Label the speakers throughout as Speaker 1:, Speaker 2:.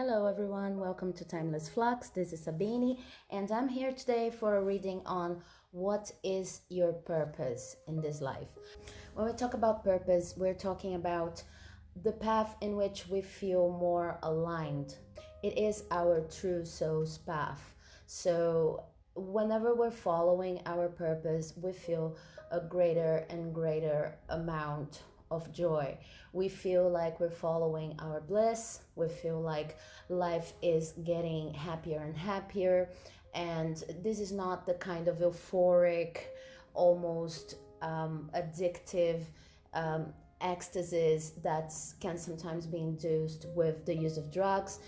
Speaker 1: Hello everyone, welcome to Timeless Flux. This is Sabini, and I'm here today for a reading on what is your purpose in this life. When we talk about purpose, we're talking about the path in which we feel more aligned. It is our true soul's path. So whenever we're following our purpose, we feel a greater and greater amount of joy. We feel like we're following our bliss. We feel like life is getting happier and happier. And this is not the kind of euphoric, almost addictive ecstasies that can sometimes be induced with the use of drugs.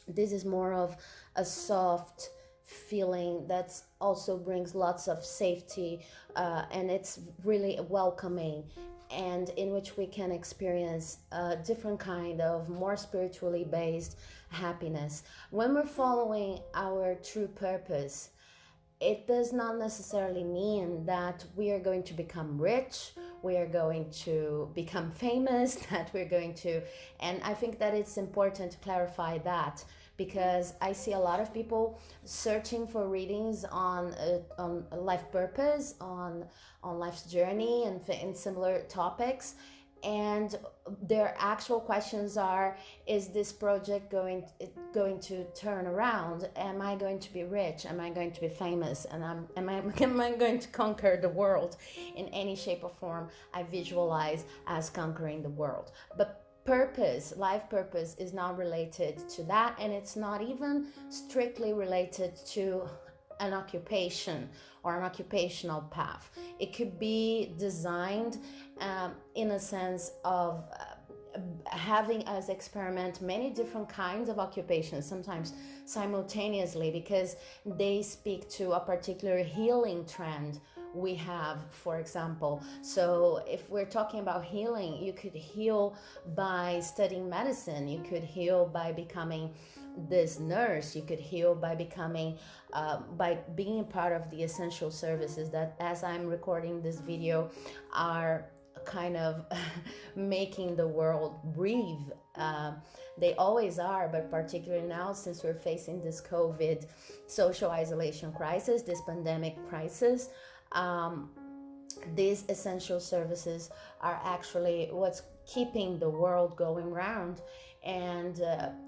Speaker 1: This is more of a soft feeling that also brings lots of safety, and it's really welcoming, and in which we can experience a different kind of more spiritually based happiness. When we're following our true purpose, it does not necessarily mean that we are going to become rich, we are going to become famous, that we're going to, and I think that it's important to clarify that, because I see a lot of people searching for readings on life purpose, on life's journey, and similar topics. And their actual questions are: is this project going to turn around? Am I going to be rich? Am I going to be famous? And am I going to conquer the world in any shape or form I visualize as conquering the world? But purpose, life purpose, is not related to that, and it's not even strictly related to an occupation or an occupational path. It could be designed in a sense of having us experiment many different kinds of occupations, sometimes simultaneously, because they speak to a particular healing trend we have, for example. So if we're talking about healing, you could heal by studying medicine, you could heal by becoming this nurse, you could heal by becoming by being part of the essential services that, as I'm recording this video, are kind of making the world breathe. They always are, but particularly now, since we're facing this COVID social isolation crisis, this pandemic crisis, these essential services are actually what's keeping the world going round. And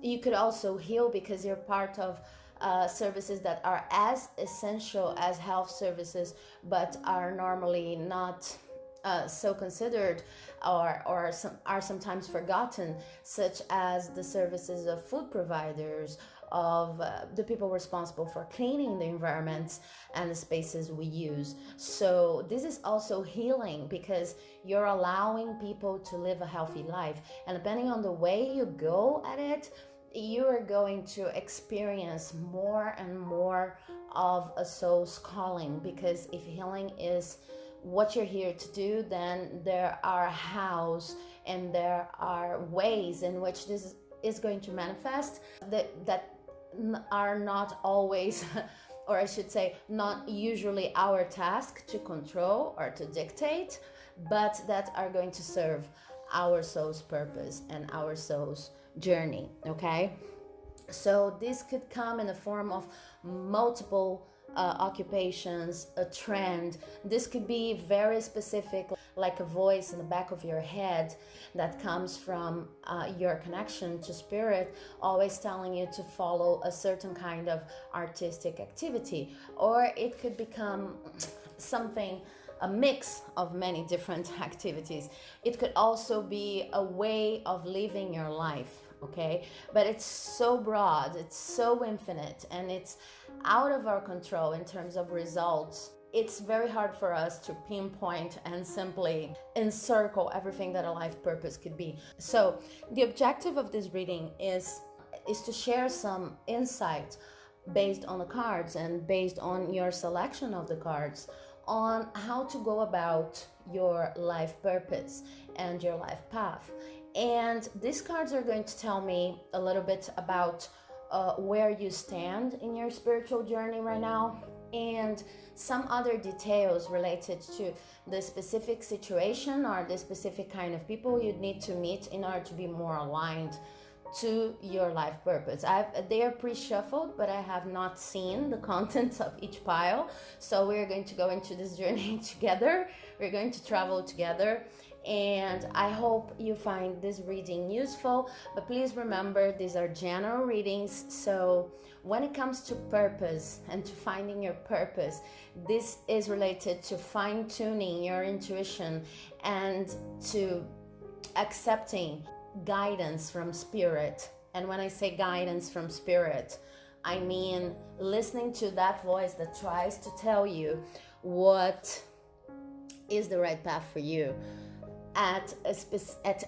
Speaker 1: you could also heal because you're part of services that are as essential as health services, but are normally not so considered, or are sometimes forgotten, such as the services of food providers, of the people responsible for cleaning the environments and the spaces we use. So this is also healing, because you're allowing people to live a healthy life, and depending on the way you go at it, you are going to experience more and more of a soul's calling. Because if healing is what you're here to do, then there are hows and there are ways in which this is going to manifest that are not always or I should say not usually our task to control or to dictate, but that are going to serve our soul's purpose and our soul's journey. Okay, so this could come in the form of multiple occupations, a trend. This could be very specific, like a voice in the back of your head that comes from your connection to spirit, always telling you to follow a certain kind of artistic activity. Or it could become something, a mix of many different activities. It could also be a way of living your life. Okay, but it's so broad, it's so infinite, and it's out of our control in terms of results. It's very hard for us to pinpoint and simply encircle everything that a life purpose could be. So the objective of this reading is to share some insight based on the cards and based on your selection of the cards on how to go about your life purpose and your life path. And these cards are going to tell me a little bit about where you stand in your spiritual journey right now, and some other details related to the specific situation or the specific kind of people you'd need to meet in order to be more aligned to your life purpose. They are pre-shuffled, but I have not seen the contents of each pile. So we're going to go into this journey together. We're going to travel together. And I hope you find this reading useful. But please remember, these are general readings. So when it comes to purpose and to finding your purpose, this is related to fine-tuning your intuition and to accepting guidance from spirit. And when I say guidance from spirit, I mean listening to that voice that tries to tell you what is the right path for you at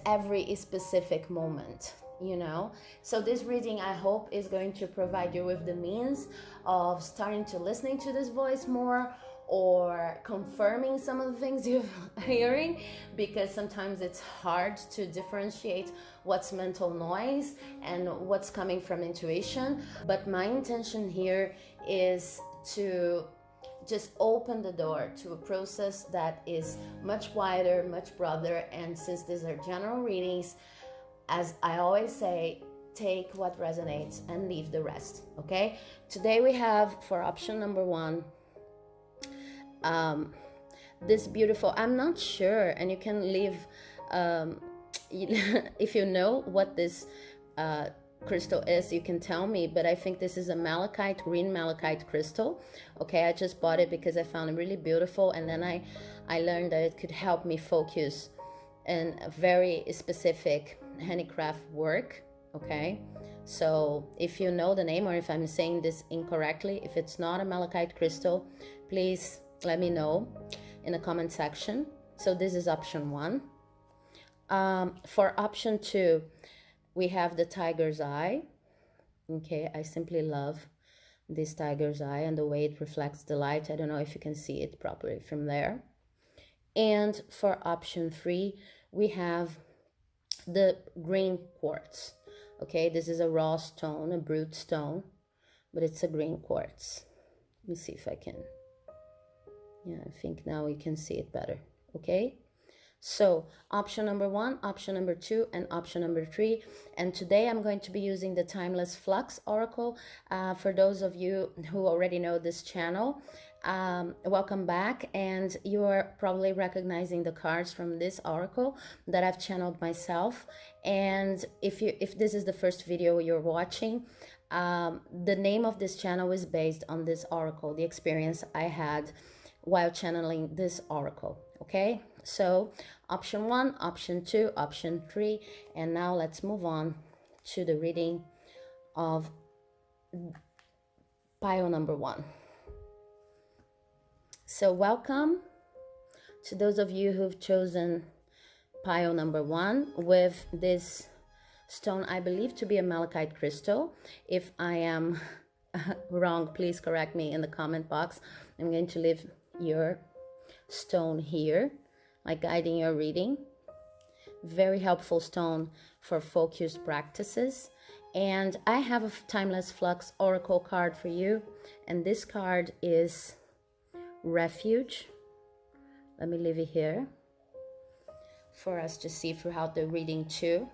Speaker 1: every specific moment, you know. So this reading, I hope, is going to provide you with the means of starting to listening to this voice more, or confirming some of the things you're hearing, because sometimes it's hard to differentiate what's mental noise and what's coming from intuition. But my intention here is to just open the door to a process that is much wider, much broader. And since these are general readings, as I always say, take what resonates and leave the rest, okay? Today we have, for option number 1, this beautiful, I'm not sure, and you can leave, if you know what this crystal is, you can tell me, but I think this is a malachite, green malachite crystal. Okay, I just bought it because I found it really beautiful, and then I learned that it could help me focus in a very specific handicraft work. Okay, so if you know the name, or if I'm saying this incorrectly, if it's not a malachite crystal, please let me know in the comment section. So this is option 1. For option 2, we have the tiger's eye. Okay, I simply love this tiger's eye and the way it reflects the light. I don't know if you can see it properly from there. And for option 3, we have the green quartz. Okay, this is a raw stone, a brute stone, but it's a green quartz. Let me see if I can. Yeah, I think now you can see it better. Okay. So option number 1, option number 2, and option number 3. And today I'm going to be using the Timeless Flux Oracle. For those of you who already know this channel, welcome back. And you are probably recognizing the cards from this oracle that I've channeled myself. And if this is the first video you're watching, the name of this channel is based on this oracle, the experience I had while channeling this oracle. Okay, so option 1, option 2, option 3, and now let's move on to the reading of pile number 1. So welcome to those of you who've chosen pile number 1 with this stone, I believe to be a malachite crystal. If I am wrong, please correct me in the comment box. I'm going to leave your stone here, like guiding your reading. Very helpful stone for focused practices. And I have a Timeless Flux Oracle card for you, and this card is Refuge. Let me leave it here for us to see throughout the reading too.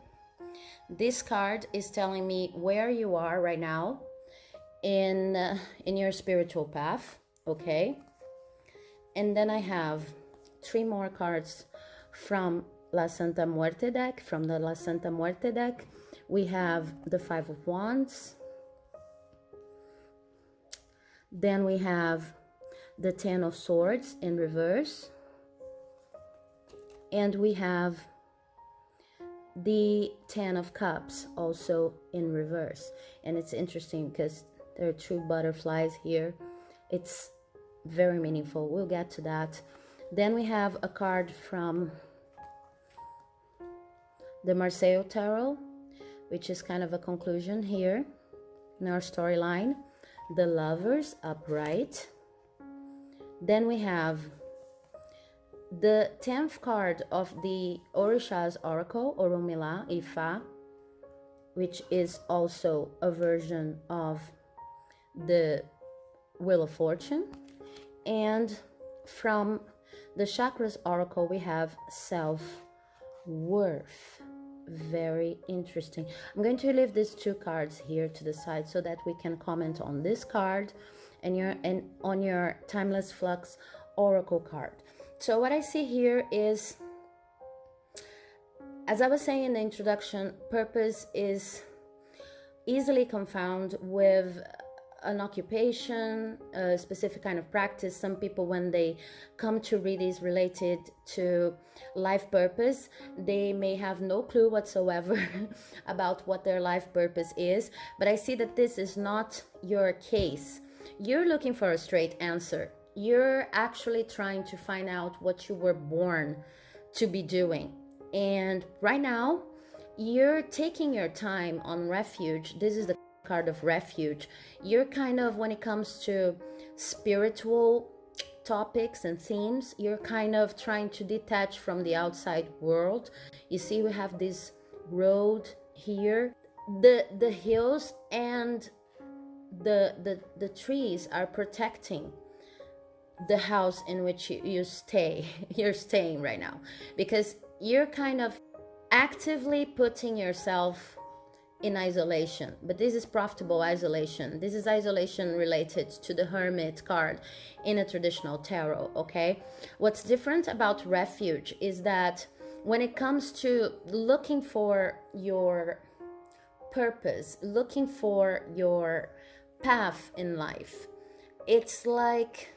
Speaker 1: This card is telling me where you are right now in your spiritual path. Okay. And then I have 3 more cards from La Santa Muerte deck. From the La Santa Muerte deck, we have the 5 of Wands. Then we have the 10 of Swords in reverse. And we have the 10 of Cups also in reverse. And it's interesting because there are 2 butterflies here. It's very meaningful. We'll get to that. Then we have a card from the Marseille Tarot, which is kind of a conclusion here in our storyline. The Lovers upright. Then we have the 10th card of the Orisha's Oracle, Orunmila Ifa, which is also a version of the Wheel of Fortune. And from the Chakras Oracle, we have self-worth. very interesting. I'm going to leave these two cards here to the side so that we can comment on this card and on your Timeless Flux Oracle card. So what I see here is, as I was saying in the introduction, purpose is easily confounded with an occupation, a specific kind of practice. Some people, when they come to readings related to life purpose, they may have no clue whatsoever about what their life purpose is. But I see that this is not your case. You're looking for a straight answer. You're actually trying to find out what you were born to be doing. And right now, you're taking your time on refuge. This is the card of refuge. You're kind of, when it comes to spiritual topics and themes, you're kind of trying to detach from the outside world. You see, we have this road here. The hills and the trees are protecting the house in which you stay. You're staying right now, because you're kind of actively putting yourself in isolation. But this is profitable isolation. This is isolation related to the Hermit card in a traditional tarot, okay? What's different about refuge is that when it comes to looking for your purpose, looking for your path in life, it's like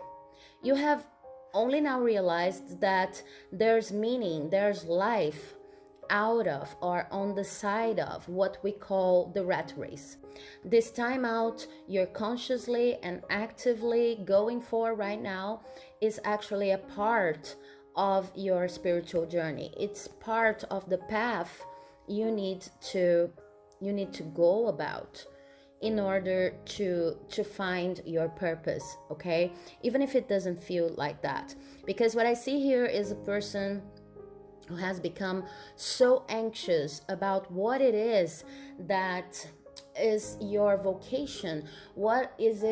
Speaker 1: you have only now realized that there's meaning, there's life out of or on the side of what we call the rat race. This time out you're consciously and actively going for right now is actually a part of your spiritual journey. It's part of the path you need to go about in order to find your purpose, okay? Even if it doesn't feel like that. Because what I see here is a person who has become so anxious about what it is that is your vocation, what it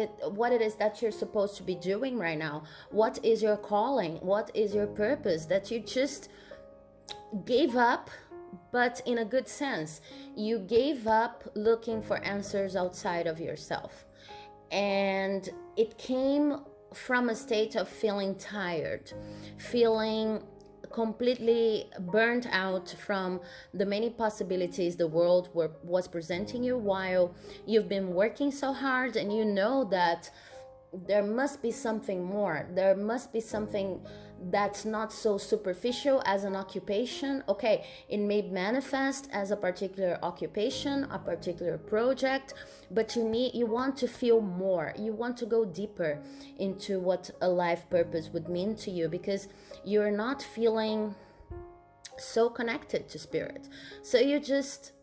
Speaker 1: is that you're supposed to be doing right now, what is your calling, what is your purpose, that you just gave up. But in a good sense, you gave up looking for answers outside of yourself, and it came from a state of feeling tired, feeling completely burnt out from the many possibilities the world was presenting you while you've been working so hard, and you know that there must be something more. There must be something that's not so superficial as an occupation. Okay, it may manifest as a particular occupation, a particular project, but you want to feel more. You want to go deeper into what a life purpose would mean to you, because you're not feeling so connected to spirit. So you're just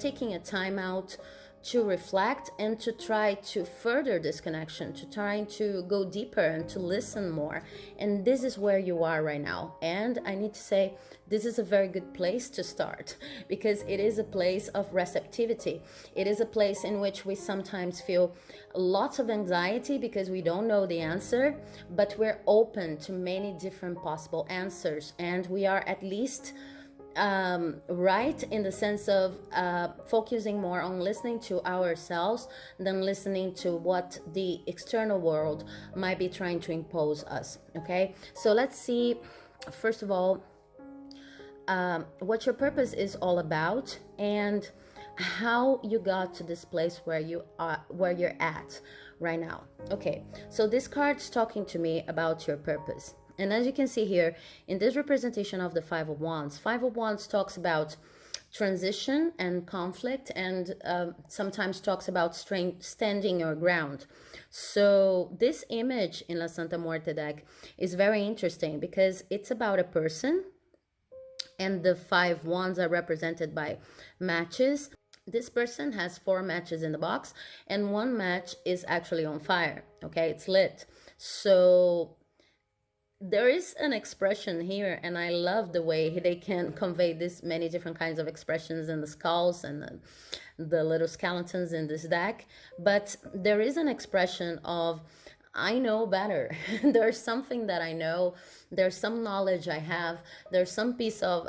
Speaker 1: taking a time out to reflect and to try to further this connection, to trying to go deeper and to listen more. And this is where you are right now. And I need to say, this is a very good place to start, because it is a place of receptivity. It is a place in which we sometimes feel lots of anxiety because we don't know the answer, but we're open to many different possible answers. And we are at least right in the sense of focusing more on listening to ourselves than listening to what the external world might be trying to impose us. Okay, so let's see, first of all, what your purpose is all about and how you got to this place where you're at right now. Okay, so this card's talking to me about your purpose. And as you can see here, in this representation of the Five of Wands talks about transition and conflict, and sometimes talks about standing your ground. So this image in La Santa Muerte deck is very interesting because it's about a person, and the 5 wands are represented by matches. This person has 4 matches in the box, and 1 match is actually on fire. Okay, it's lit. So there is an expression here, and I love the way they can convey this many different kinds of expressions in the skulls and the little skeletons in this deck. But there is an expression of, I know better. There's something that I know. There's some knowledge I have. There's some piece of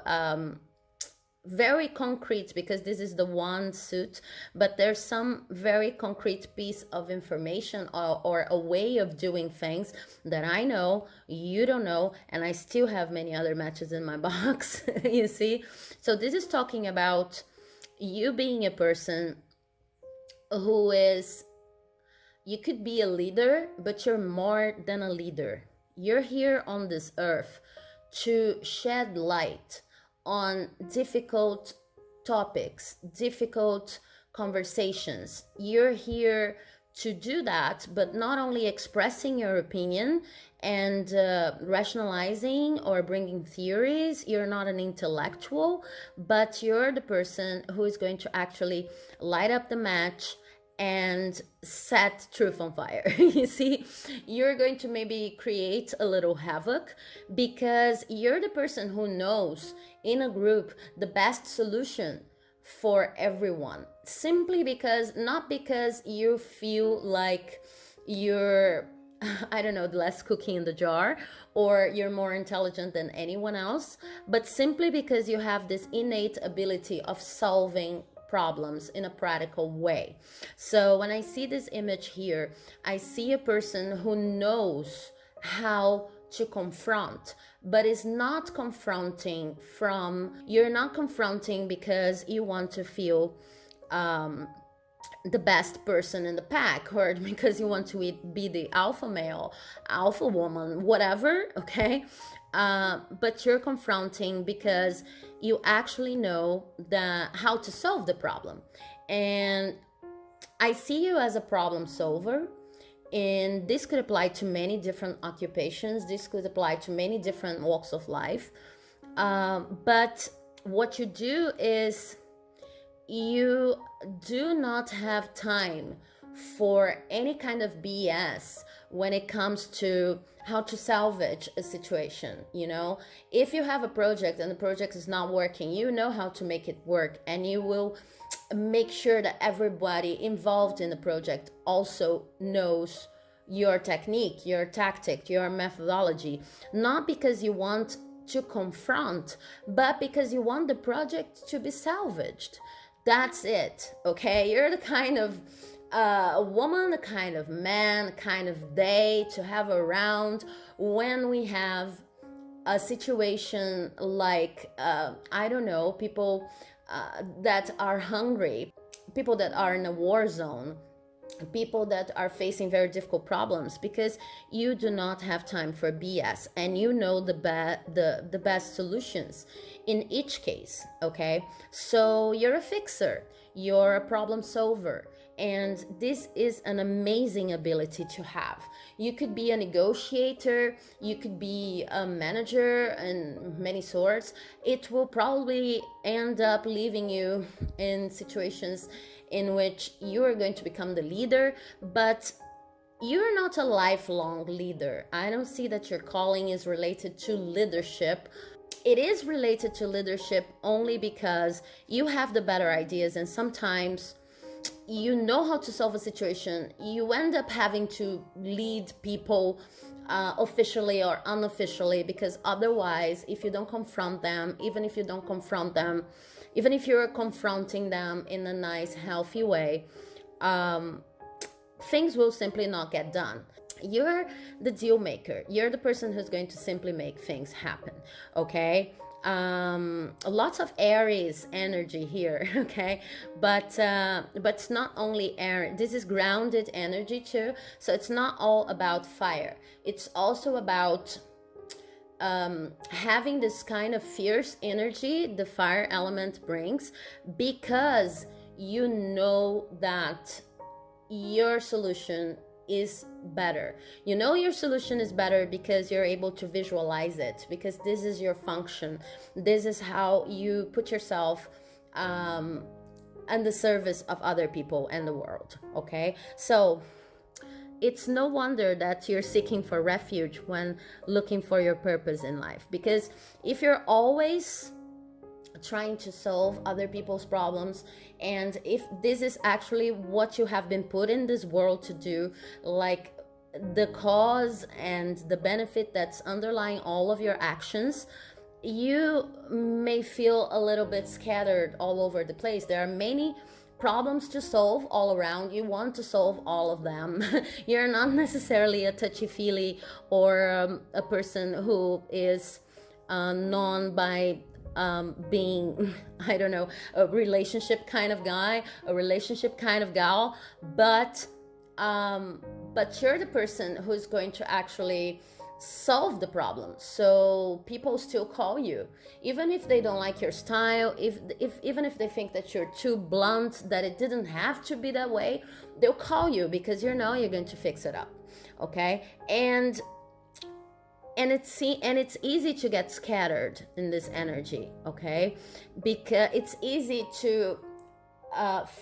Speaker 1: very concrete, because this is the one suit, but there's some very concrete piece of information, or a way of doing things that I know you don't know, and I still have many other matches in my box. You see, so this is talking about you being a person who is, you could be a leader, but you're more than a leader. You're here on this earth to shed light on difficult topics, difficult conversations. You're here to do that, but not only expressing your opinion and rationalizing or bringing theories. You're not an intellectual, but you're the person who is going to actually light up the match and set truth on fire. You see, you're going to maybe create a little havoc, because you're the person who knows in a group the best solution for everyone, simply because, not because you feel like you're, I don't know, the less cookie in the jar, or you're more intelligent than anyone else, but simply because you have this innate ability of solving problems in a practical way. So when I see this image here, I see a person who knows how to confront, but is not confronting from, you're not confronting because you want to feel the best person in the pack, or because you want to be the alpha male, alpha woman, whatever, okay? But you're confronting because you actually know how to solve the problem. And I see you as a problem solver, and this could apply to many different occupations. This could apply to many different walks of life. But what you do is, you do not have time for any kind of BS when it comes to how to salvage a situation. You know, if you have a project and the project is not working, you know how to make it work, and you will make sure that everybody involved in the project also knows your technique, your tactic, your methodology, not because you want to confront, but because you want the project to be salvaged. That's it, okay? You're the kind of woman, the kind of man, the kind of day to have around when we have a situation like, I don't know, people that are hungry, people that are in a war zone, people that are facing very difficult problems, because you do not have time for BS, and you know the best solutions in each case, okay? So you're a fixer, you're a problem solver, and this is an amazing ability to have. You could be a negotiator, you could be a manager in many sorts. It will probably end up leaving you in situations in which you are going to become the leader, but you're not a lifelong leader. I don't see that your calling is related to leadership. It is related to leadership only because you have the better ideas, and sometimes you know how to solve a situation. You end up having to lead people officially or unofficially, because otherwise, if you don't confront them, even if you're confronting them in a nice, healthy way, things will simply not get done. You're the deal maker. You're the person who's going to simply make things happen, okay? Lots of Aries energy here, okay? But it's not only air. This is grounded energy too. So it's not all about fire. It's also about having this kind of fierce energy the fire element brings, because you know that your solution is better. You know your solution is better because you're able to visualize it, because this is your function. This is how you put yourself in the service of other people and the world, okay? So it's no wonder that you're seeking for refuge when looking for your purpose in life, because if you're always trying to solve other people's problems, and if this is actually what you have been put in this world to do, like the cause and the benefit that's underlying all of your actions, you may feel a little bit scattered all over the place. There are many problems to solve all around. You want to solve all of them. You're not necessarily a touchy-feely or a person who is known by being, I don't know, a relationship kind of guy, a relationship kind of gal, but you're the person who's going to actually solve the problem. So people still call you, even if they don't like your style, if even if they think that you're too blunt, that it didn't have to be that way, they'll call you because you know you're going to fix it up. Okay? And it's easy to get scattered in this energy, okay? Because it's easy to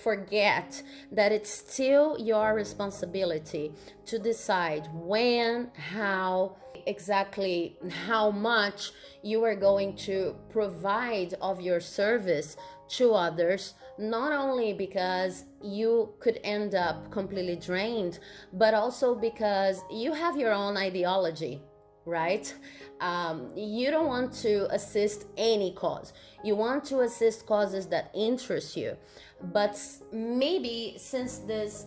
Speaker 1: forget that it's still your responsibility to decide when, how, exactly how much you are going to provide of your service to others, not only because you could end up completely drained, but also because you have your own ideology, right? You don't want to assist any cause. You want to assist causes that interest you. But maybe since this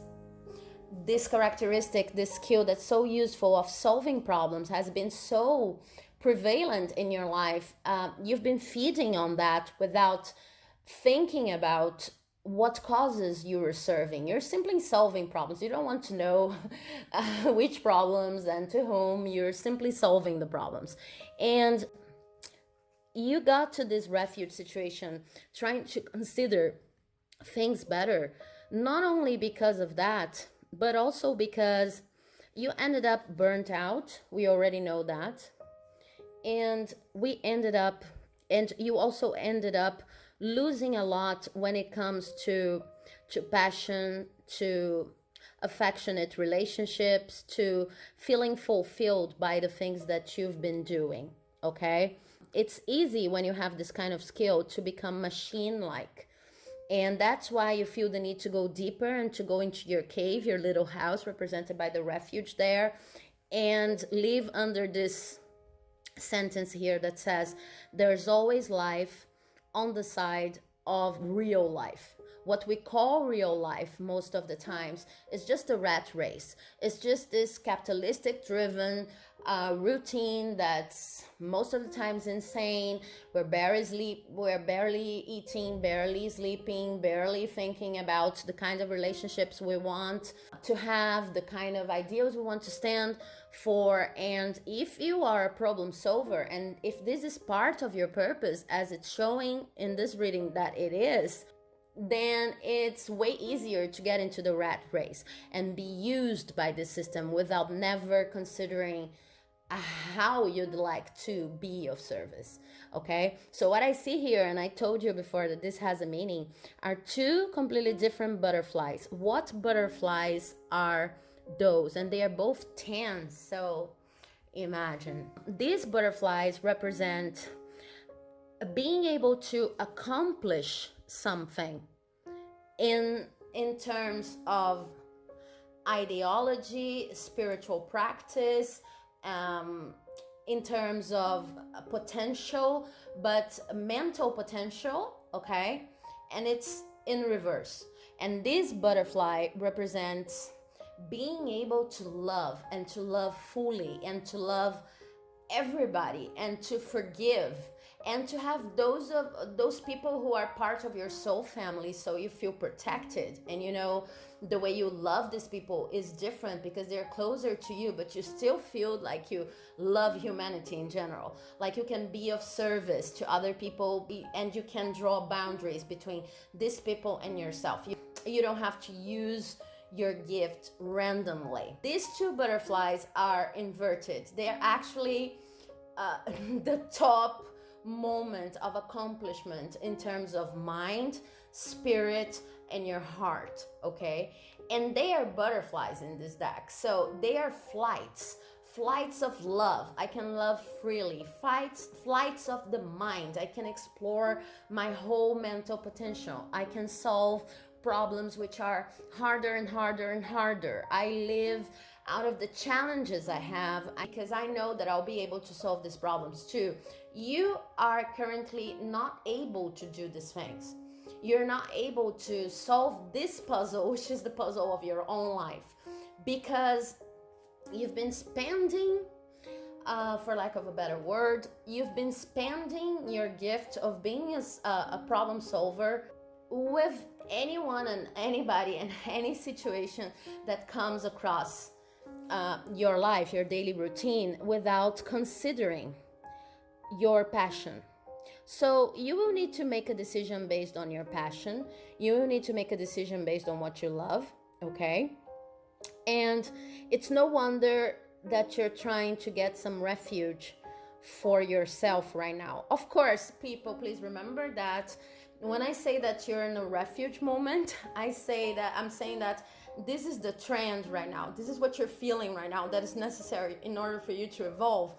Speaker 1: characteristic, this skill that's so useful of solving problems has been so prevalent in your life, you've been feeding on that without thinking about what causes you are serving. You're simply solving problems. You don't want to know which problems and to whom. You're simply solving the problems. And you got to this refuge situation trying to consider things better, not only because of that, but also because you ended up burnt out. We already know that. And you also ended up losing a lot when it comes to passion, to affectionate relationships, to feeling fulfilled by the things that you've been doing. Okay? It's easy when you have this kind of skill to become machine-like. And that's why you feel the need to go deeper and to go into your cave, your little house represented by the refuge there, and live under this sentence here that says, there's always life on the side of real life. What we call real life most of the times is just a rat race. It's just this capitalistic driven routine that's most of the times insane. We're barely eating, barely sleeping, barely thinking about the kind of relationships we want to have, the kind of ideals we want to stand for. And if you are a problem solver, and if this is part of your purpose, as it's showing in this reading that it is, then it's way easier to get into the rat race and be used by the system without never considering how you'd like to be of service. Okay, so what I see here, and I told you before that this has a meaning, are two completely different butterflies. What butterflies are those? And they are both tan. So imagine these butterflies represent being able to accomplish something in terms of ideology, spiritual practice, in terms of potential, but mental potential, okay? And it's in reverse. And this butterfly represents being able to love, and to love fully, and to love everybody, and to forgive, and to have those people who are part of your soul family, so you feel protected. And you know, the way you love these people is different because they're closer to you, but you still feel like you love humanity in general, like you can be of service to other people, and you can draw boundaries between these people and yourself. You don't have to use your gift randomly. These two butterflies are inverted. They're actually the top moment of accomplishment in terms of mind, spirit, and your heart, okay? And they are butterflies in this deck. So they are flights of love. I can love freely. Flights of the mind. I can explore my whole mental potential. I can solve problems which are harder and harder and harder. I live out of the challenges I have because I know that I'll be able to solve these problems too. you are currently not able to do these things. You're not able to solve this puzzle, which is the puzzle of your own life, because you've been spending, for lack of a better word, you've been spending your gift of being a problem solver with anyone and anybody and any situation that comes across your life, your daily routine, without considering your passion. So you will need to make a decision based on your passion. You will need to make a decision based on what you love, okay? And it's no wonder that you're trying to get some refuge for yourself right now. Of course, people, please remember that when I say that you're in a refuge moment, I'm saying that this is the trend right now. This is what you're feeling right now that is necessary in order for you to evolve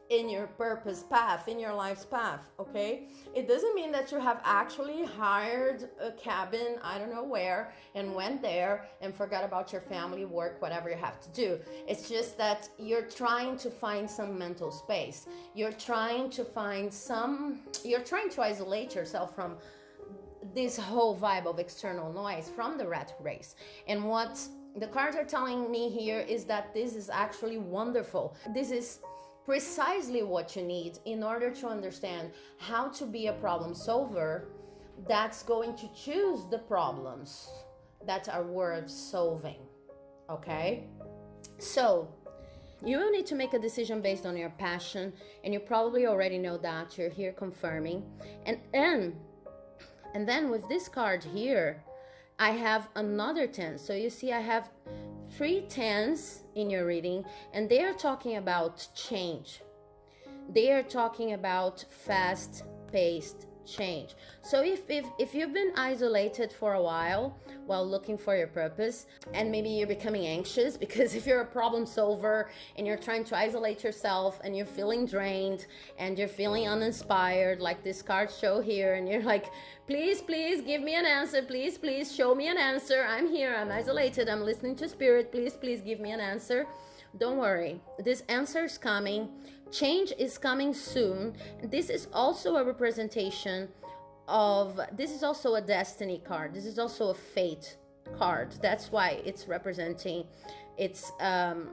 Speaker 1: in your purpose path, in your life's path, okay? It doesn't mean that you have actually hired a cabin, I don't know where, and went there and forgot about your family, work, whatever you have to do. It's just that you're trying to find some mental space. You're trying to isolate yourself from this whole vibe of external noise, from the rat race. And what the cards are telling me here is that this is actually wonderful. This is precisely what you need in order to understand how to be a problem solver that's going to choose the problems that are worth solving, okay? So you will need to make a decision based on your passion, and you probably already know that. You're here confirming. And then with this card here, I have another 10. So you see I have 3 10s in your reading, and they are talking about change. They are talking about fast-paced change. So if you've been isolated for a while looking for your purpose, and maybe you're becoming anxious, because if you're a problem solver and you're trying to isolate yourself and you're feeling drained and you're feeling uninspired, like this card show here, and you're like, please give me an answer, please show me an answer, I'm here, I'm isolated, I'm listening to spirit, please give me an answer. Don't worry, this answer is coming. Change is coming soon. This is also a representation of, this is also a destiny card. This is also a fate card. That's why it's representing, it's the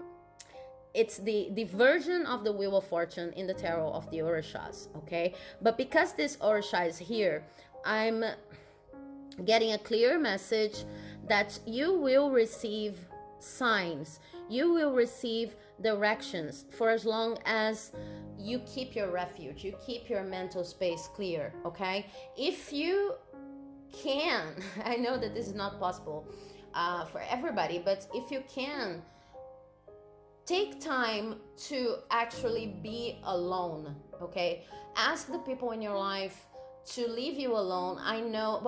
Speaker 1: version of the Wheel of Fortune in the tarot of the Orishas, okay? But because this Orisha is here, I'm getting a clear message that you will receive signs, you will receive directions for as long as you keep your refuge, you keep your mental space clear, okay? If you can, I know that this is not possible for everybody, but if you can, take time to actually be alone, okay? Ask the people in your life to leave you alone. I know,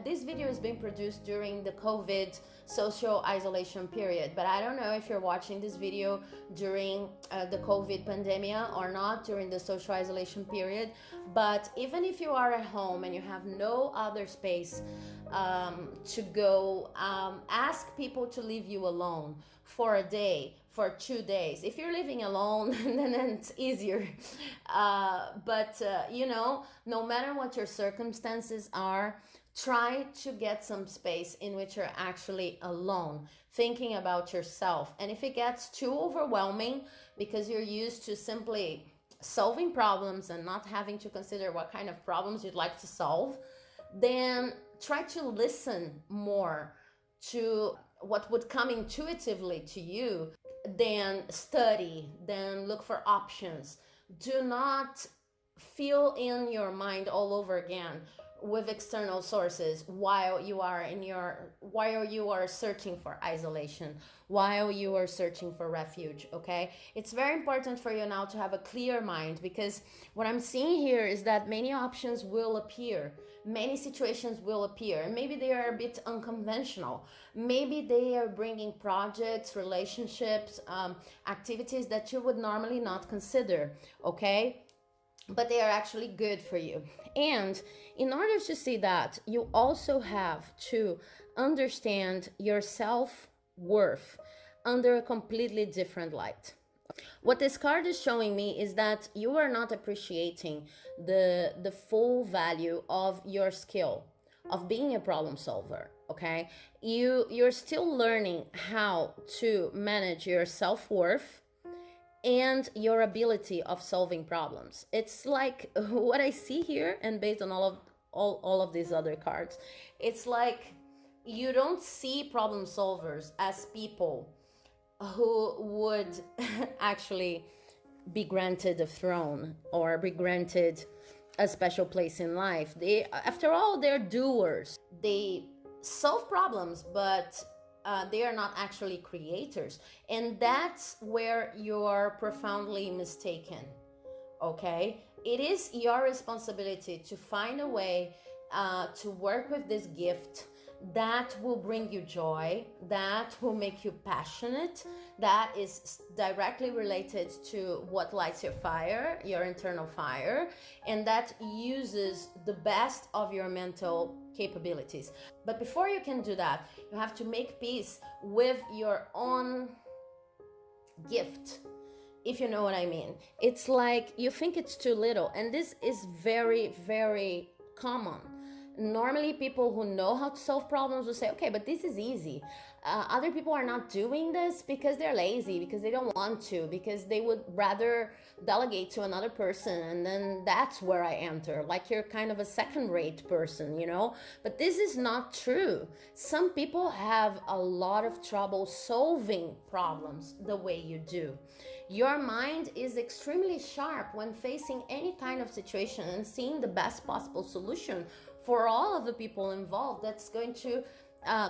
Speaker 1: this video is being produced during the COVID social isolation period, but I don't know if you're watching this video during the COVID pandemic or not, during the social isolation period. But even if you are at home and you have no other space to go, ask people to leave you alone for a day, for 2 days. If you're living alone, then it's easier. But no matter what your circumstances are, try to get some space in which you're actually alone, thinking about yourself. And if it gets too overwhelming because you're used to simply solving problems and not having to consider what kind of problems you'd like to solve, then try to listen more to what would come intuitively to you, then study, then look for options. Do not fill in your mind all over again with external sources while you are searching for isolation, while you are searching for refuge, okay? It's very important for you now to have a clear mind, because what I'm seeing here is that many options will appear, many situations will appear, and maybe they are a bit unconventional. Maybe they are bringing projects, relationships, activities that you would normally not consider, okay? But they are actually good for you. And in order to see that, you also have to understand your self-worth under a completely different light, What this card is showing me is that you are not appreciating the full value of your skill of being a problem solver. Okay, you're still learning how to manage your self-worth and your ability of solving problems. It's like what I see here, and based on all of these other cards, it's like you don't see problem solvers as people who would actually be granted a throne or be granted a special place in life. They, after all, they're doers. They solve problems, but they are not actually creators. And that's where you're profoundly mistaken. Okay? It is your responsibility to find a way to work with this gift that will bring you joy, that will make you passionate, that is directly related to what lights your fire, your internal fire, and that uses the best of your mental capabilities. But before you can do that, you have to make peace with your own gift, if you know what I mean. It's like you think it's too little, and this is very, very common. Normally, people who know how to solve problems will say, okay, but this is easy. Other people are not doing this because they're lazy, because they don't want to, because they would rather delegate to another person, and then that's where I enter. Like you're kind of a second-rate person, you know? But this is not true. Some people have a lot of trouble solving problems the way you do. Your mind is extremely sharp when facing any kind of situation and seeing the best possible solution for all of the people involved. That's going to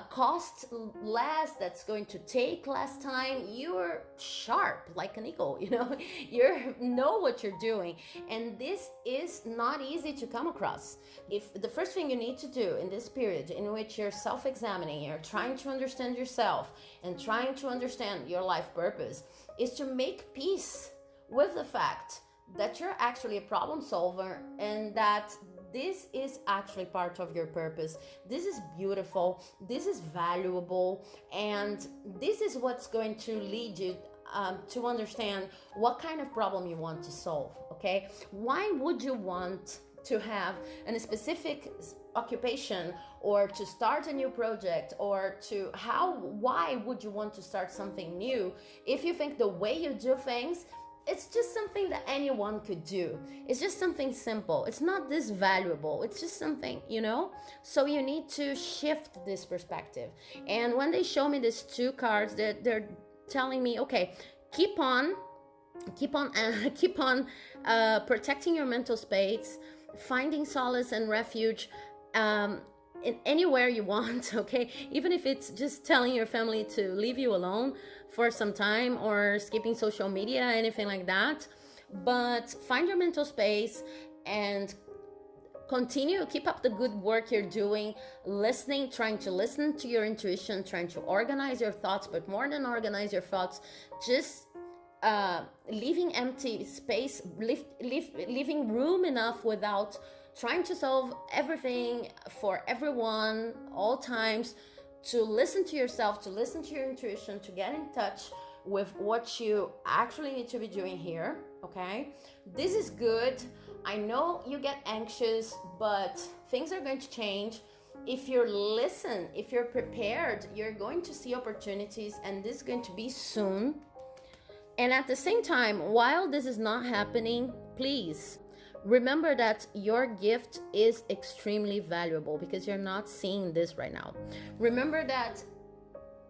Speaker 1: cost less, that's going to take less time. You're sharp like an eagle, you know. You know what you're doing, and this is not easy to come across. If the first thing you need to do in this period in which you're self-examining, you're trying to understand yourself and trying to understand your life purpose, is to make peace with the fact that you're actually a problem solver, and that this is actually part of your purpose. This is beautiful, this is valuable, and this is what's going to lead you to understand what kind of problem you want to solve. Okay, why would you want to have a specific occupation, or to start a new project, or why would you want to start something new if you think the way you do things, it's just something that anyone could do? It's just something simple. It's not this valuable. It's just something, you know? So you need to shift this perspective. And when they show me these two cards, they're telling me, okay, keep on protecting your mental space, finding solace and refuge in anywhere you want, okay? Even if it's just telling your family to leave you alone for some time, or skipping social media, anything like that. But find your mental space and keep up the good work you're doing, trying to listen to your intuition, trying to organize your thoughts, but more than organize your thoughts, just leaving empty space, leaving room enough without trying to solve everything for everyone all times, to listen to yourself, to listen to your intuition, to get in touch with what you actually need to be doing here. Okay, this is good. I know you get anxious, but things are going to change. If you listen, if you're prepared, you're going to see opportunities, and this is going to be soon. And at the same time, while this is not happening, please remember that your gift is extremely valuable, because you're not seeing this right now. Remember that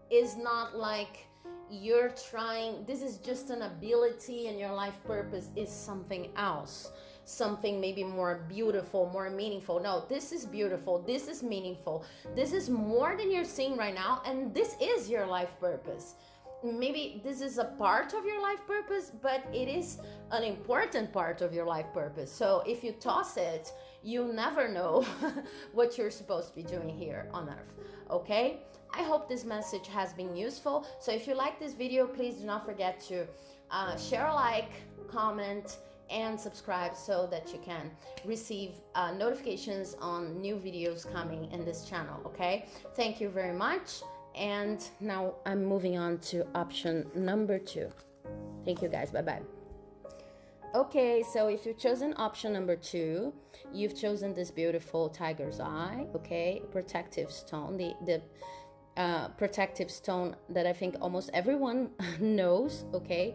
Speaker 1: it's not like you're trying, this is just an ability, and your life purpose is something else, something maybe more beautiful, more meaningful. No, this is beautiful, this is meaningful, this is more than you're seeing right now, and this is your life purpose. Maybe this is a part of your life purpose, but it is an important part of your life purpose. So if you toss it, you'll never know what you're supposed to be doing here on earth. Okay, I hope this message has been useful. So if you like this video, please do not forget to share a like, comment, and subscribe, so that you can receive notifications on new videos coming in this channel. Okay, thank you very much. And now I'm moving on to option number 2. Thank you guys. Bye-bye. Okay, so if you've chosen option number 2, you've chosen this beautiful tiger's eye, okay, protective stone, the protective stone that I think almost everyone knows, okay,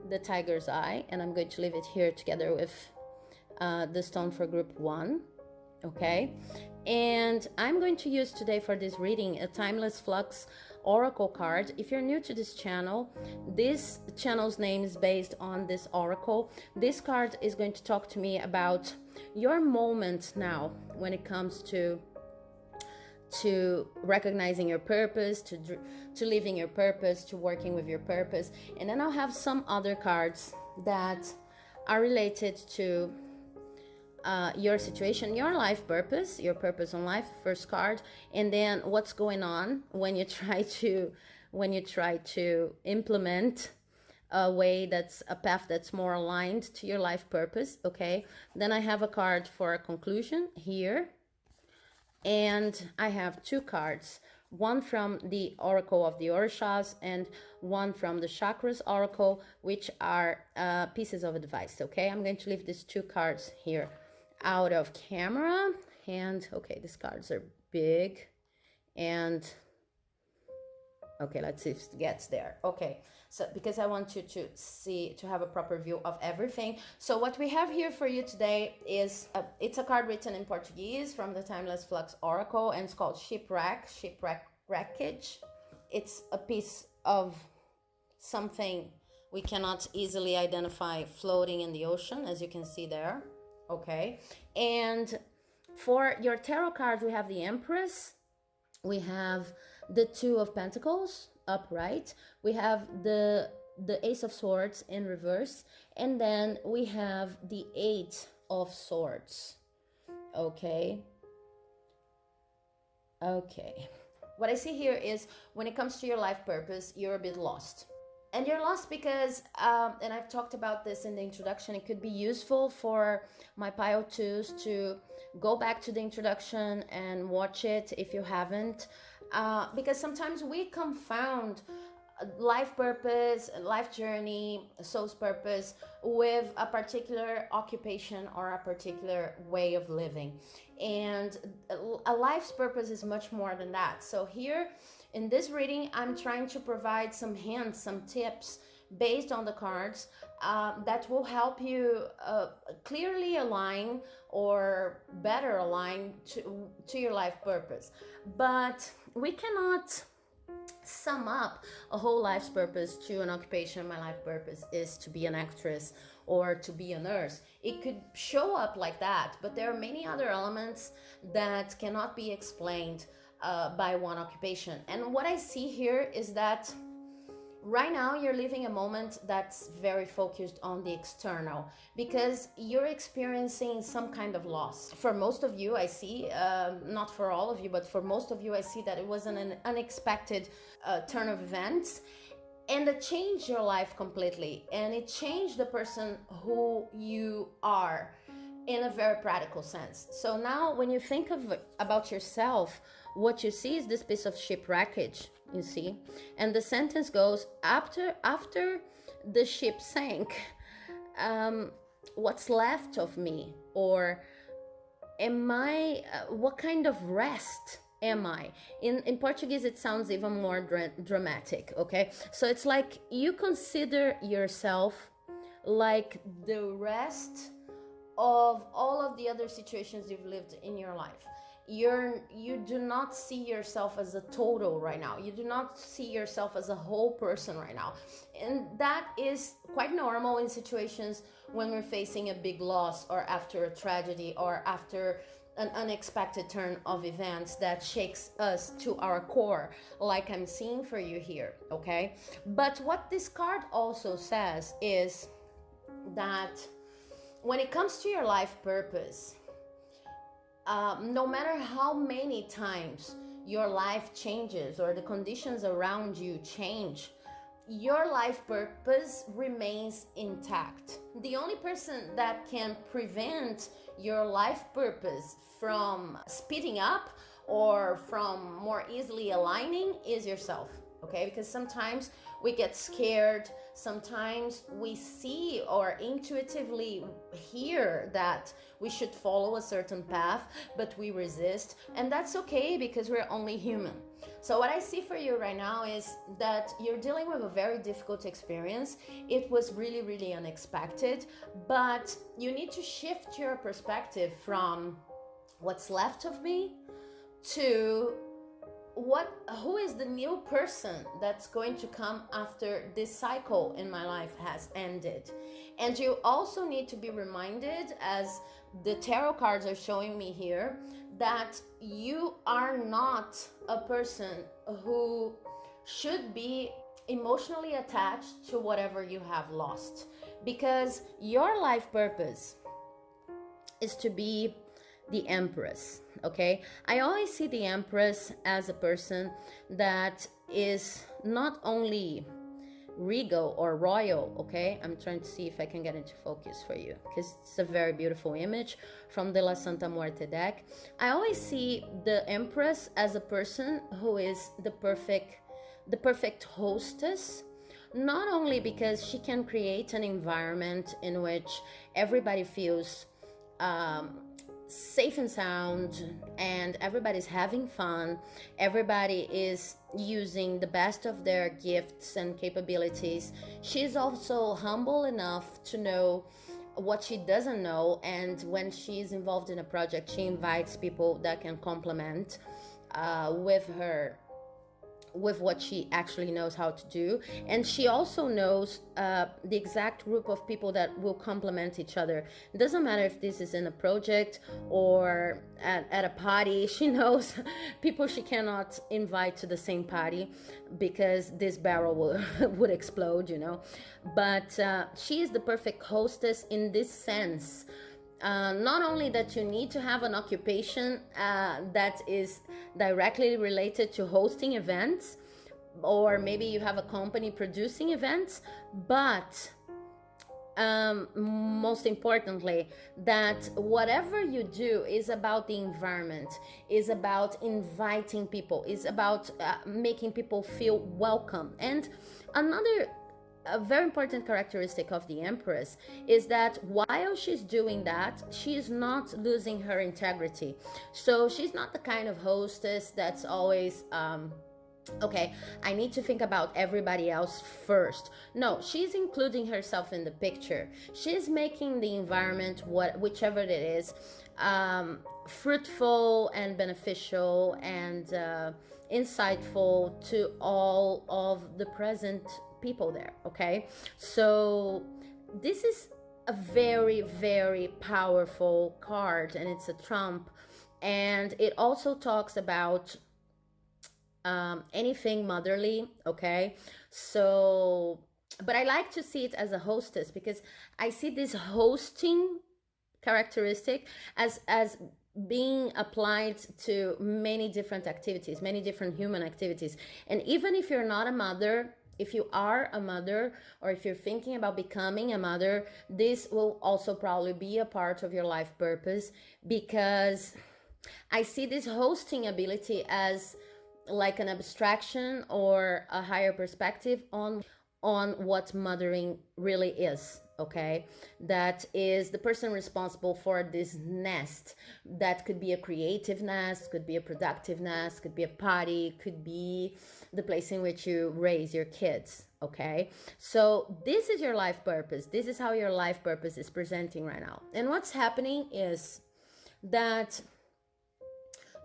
Speaker 1: the tiger's eye. And I'm going to leave it here together with the stone for group 1, okay. And I'm going to use today for this reading a Timeless Flux oracle card. If you're new to this channel's name is based on this oracle. This card is going to talk to me about your moment now when it comes to recognizing your purpose, to living your purpose, to working with your purpose. And then I'll have some other cards that are related to your situation, your life purpose, your purpose on life, first card, and then what's going on when you try to implement a path that's more aligned to your life purpose, okay. Then I have a card for a conclusion here, and I have 2 cards, one from the Oracle of the Orishas and one from the Chakras Oracle, which are pieces of advice, okay. I'm going to leave these 2 cards here out of camera. And okay, these cards are big, and okay, let's see if it gets there. Okay, so because I want you to have a proper view of everything. So what we have here for you today is it's a card written in Portuguese from the Timeless Flux Oracle, and it's called wreckage. It's a piece of something we cannot easily identify floating in the ocean, as you can see there. Okay, and for your tarot cards, we have the Empress, we have the 2 of Pentacles upright, we have the Ace of Swords in reverse, and then we have the 8 of Swords. Okay. What I see here is when it comes to your life purpose, you're a bit lost. And you're lost because, and I've talked about this in the introduction, it could be useful for my Pile 2s to go back to the introduction and watch it if you haven't. Because sometimes we confound life purpose, life journey, soul's purpose with a particular occupation or a particular way of living. And a life's purpose is much more than that. So here, in this reading, I'm trying to provide some hints, some tips based on the cards that will help you clearly align or better align to your life purpose. But we cannot sum up a whole life's purpose to an occupation. My life purpose is to be an actress or to be a nurse. It could show up like that, but there are many other elements that cannot be explained by one occupation. And what I see here is that right now you're living a moment that's very focused on the external because you're experiencing some kind of loss. For most of you, I see, not for all of you, but for most of you, I see that it was an unexpected turn of events, and it changed your life completely, and it changed the person who you are in a very practical sense. So now when you think about yourself, what you see is this piece of shipwreckage, you see, and the sentence goes, after the ship sank, what's left of me, or am I, what kind of rest am I? In Portuguese, it sounds even more dramatic, okay? So it's like you consider yourself like the rest of all of the other situations you've lived in your life. You do not see yourself as a total right now. You do not see yourself as a whole person right now. And that is quite normal in situations when we're facing a big loss, or after a tragedy, or after an unexpected turn of events that shakes us to our core, like I'm seeing for you here, okay? But what this card also says is that when it comes to your life purpose, no matter how many times your life changes or the conditions around you change, your life purpose remains intact. The only person that can prevent your life purpose from speeding up or from more easily aligning is yourself. okay? Because sometimes we get scared, sometimes we see or intuitively hear that we should follow a certain path, but we resist, and that's okay because we're only human. So what I see for you right now is that you're dealing with a very difficult experience. It was really, really unexpected, but you need to shift your perspective from what's left of me to who is the new person that's going to come after this cycle in my life has ended. And you also need to be reminded, as the tarot cards are showing me here, that you are not a person who should be emotionally attached to whatever you have lost, because your life purpose is to be the Empress, okay? I always see the Empress as a person that is not only regal or royal, okay? I'm trying to see if I can get into focus for you, because it's a very beautiful image from the La Santa Muerte deck. I always see the Empress as a person who is the perfect hostess, not only because she can create an environment in which everybody feels safe and sound, and everybody's having fun, everybody is using the best of their gifts and capabilities. She's also humble enough to know what she doesn't know, and when she's involved in a project, she invites people that can complement with her, with what she actually knows how to do. And she also knows the exact group of people that will complement each other. It doesn't matter if this is in a project or at a party. She knows people she cannot invite to the same party because this barrel would explode, you know. But she is the perfect hostess in this sense. Not only that you need to have an occupation that is directly related to hosting events, or maybe you have a company producing events, but most importantly, that whatever you do is about the environment, is about inviting people, is about making people feel welcome. And a very important characteristic of the Empress is that while she's doing that, she's not losing her integrity. So she's not the kind of hostess that's always okay, I need to think about everybody else first. No, she's including herself in the picture. She's making the environment, whichever it is, fruitful and beneficial and insightful to all of the present people there, okay? So this is a very, very powerful card, and it's a trump, and it also talks about anything motherly, okay? So, but I like to see it as a hostess, because I see this hosting characteristic as being applied to many different activities, many different human activities. And even if you're not a mother, if you are a mother, or if you're thinking about becoming a mother, this will also probably be a part of your life purpose, because I see this hosting ability as like an abstraction or a higher perspective on what mothering really is, okay? That is the person responsible for this nest. That could be a creative nest, could be a productive nest, could be a party, could be the place in which you raise your kids, okay? So this is your life purpose. This is how your life purpose is presenting right now. And what's happening is that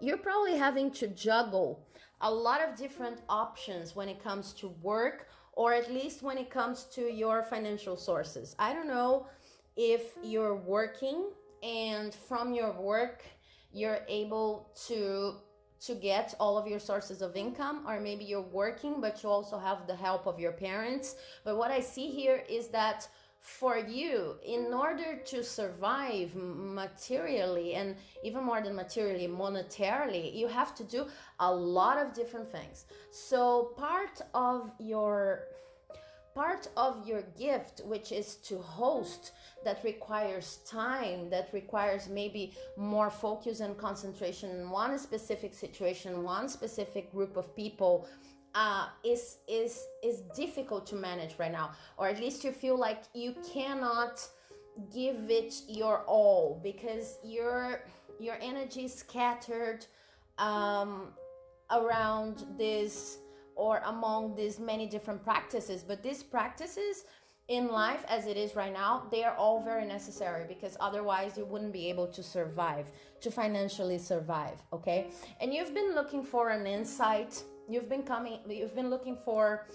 Speaker 1: you're probably having to juggle a lot of different options when it comes to work, or at least when it comes to your financial sources. I don't know if you're working and from your work you're able to get all of your sources of income, or maybe you're working but you also have the help of your parents. But what I see here is that for you, in order to survive materially, and even more than materially, monetarily, you have to do a lot of different things. So part of your gift, which is to host, that requires time, that requires maybe more focus and concentration in one specific situation, one specific group of people, is difficult to manage right now, or at least you feel like you cannot give it your all because your energy is scattered around this or among these many different practices. But these practices in life as it is right now, they are all very necessary, because otherwise you wouldn't be able to survive, to financially survive. Okay, and you've been looking for an insight, you've been looking for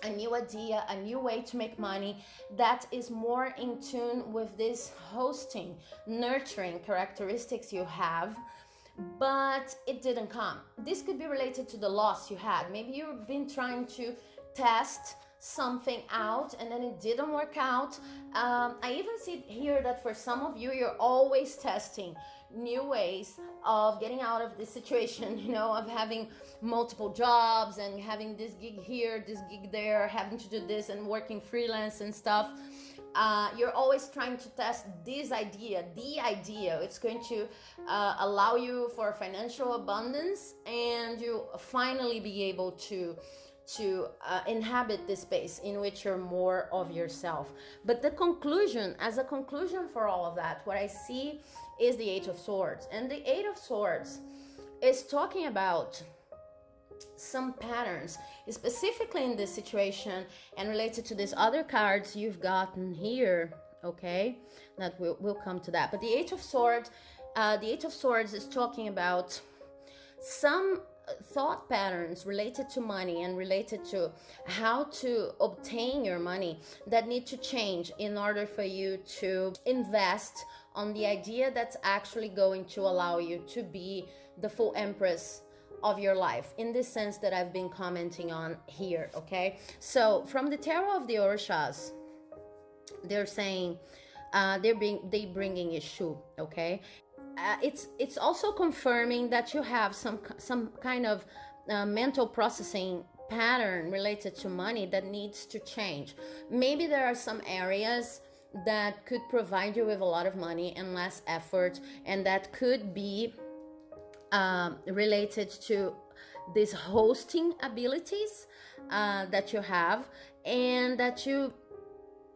Speaker 1: a new idea, a new way to make money that is more in tune with this hosting, nurturing characteristics you have, but it didn't come. This could be related to the loss you had. Maybe you've been trying to test something out and then it didn't work out. I even see here that for some of you, you're always testing new ways of getting out of this situation, you know, of having multiple jobs and having this gig here, this gig there, having to do this and working freelance and stuff. You're always trying to test this idea, the idea. It's going to allow you for financial abundance, and you finally be able to inhabit this space in which you're more of yourself. But the conclusion, as a conclusion for all of that, what I see is the Eight of Swords. And the Eight of Swords is talking about some patterns, specifically in this situation and related to these other cards you've gotten here, okay? That we'll come to that. But the Eight of Swords, is talking about some thought patterns related to money and related to how to obtain your money that need to change in order for you to invest on the idea that's actually going to allow you to be the full empress of your life, in this sense that I've been commenting on here. Okay, so from the tarot of the Orishas, they're saying they bringing issue. Okay, it's also confirming that you have some kind of mental processing pattern related to money that needs to change. Maybe there are some areas that could provide you with a lot of money and less effort, and that could be related to these hosting abilities that you have, and that you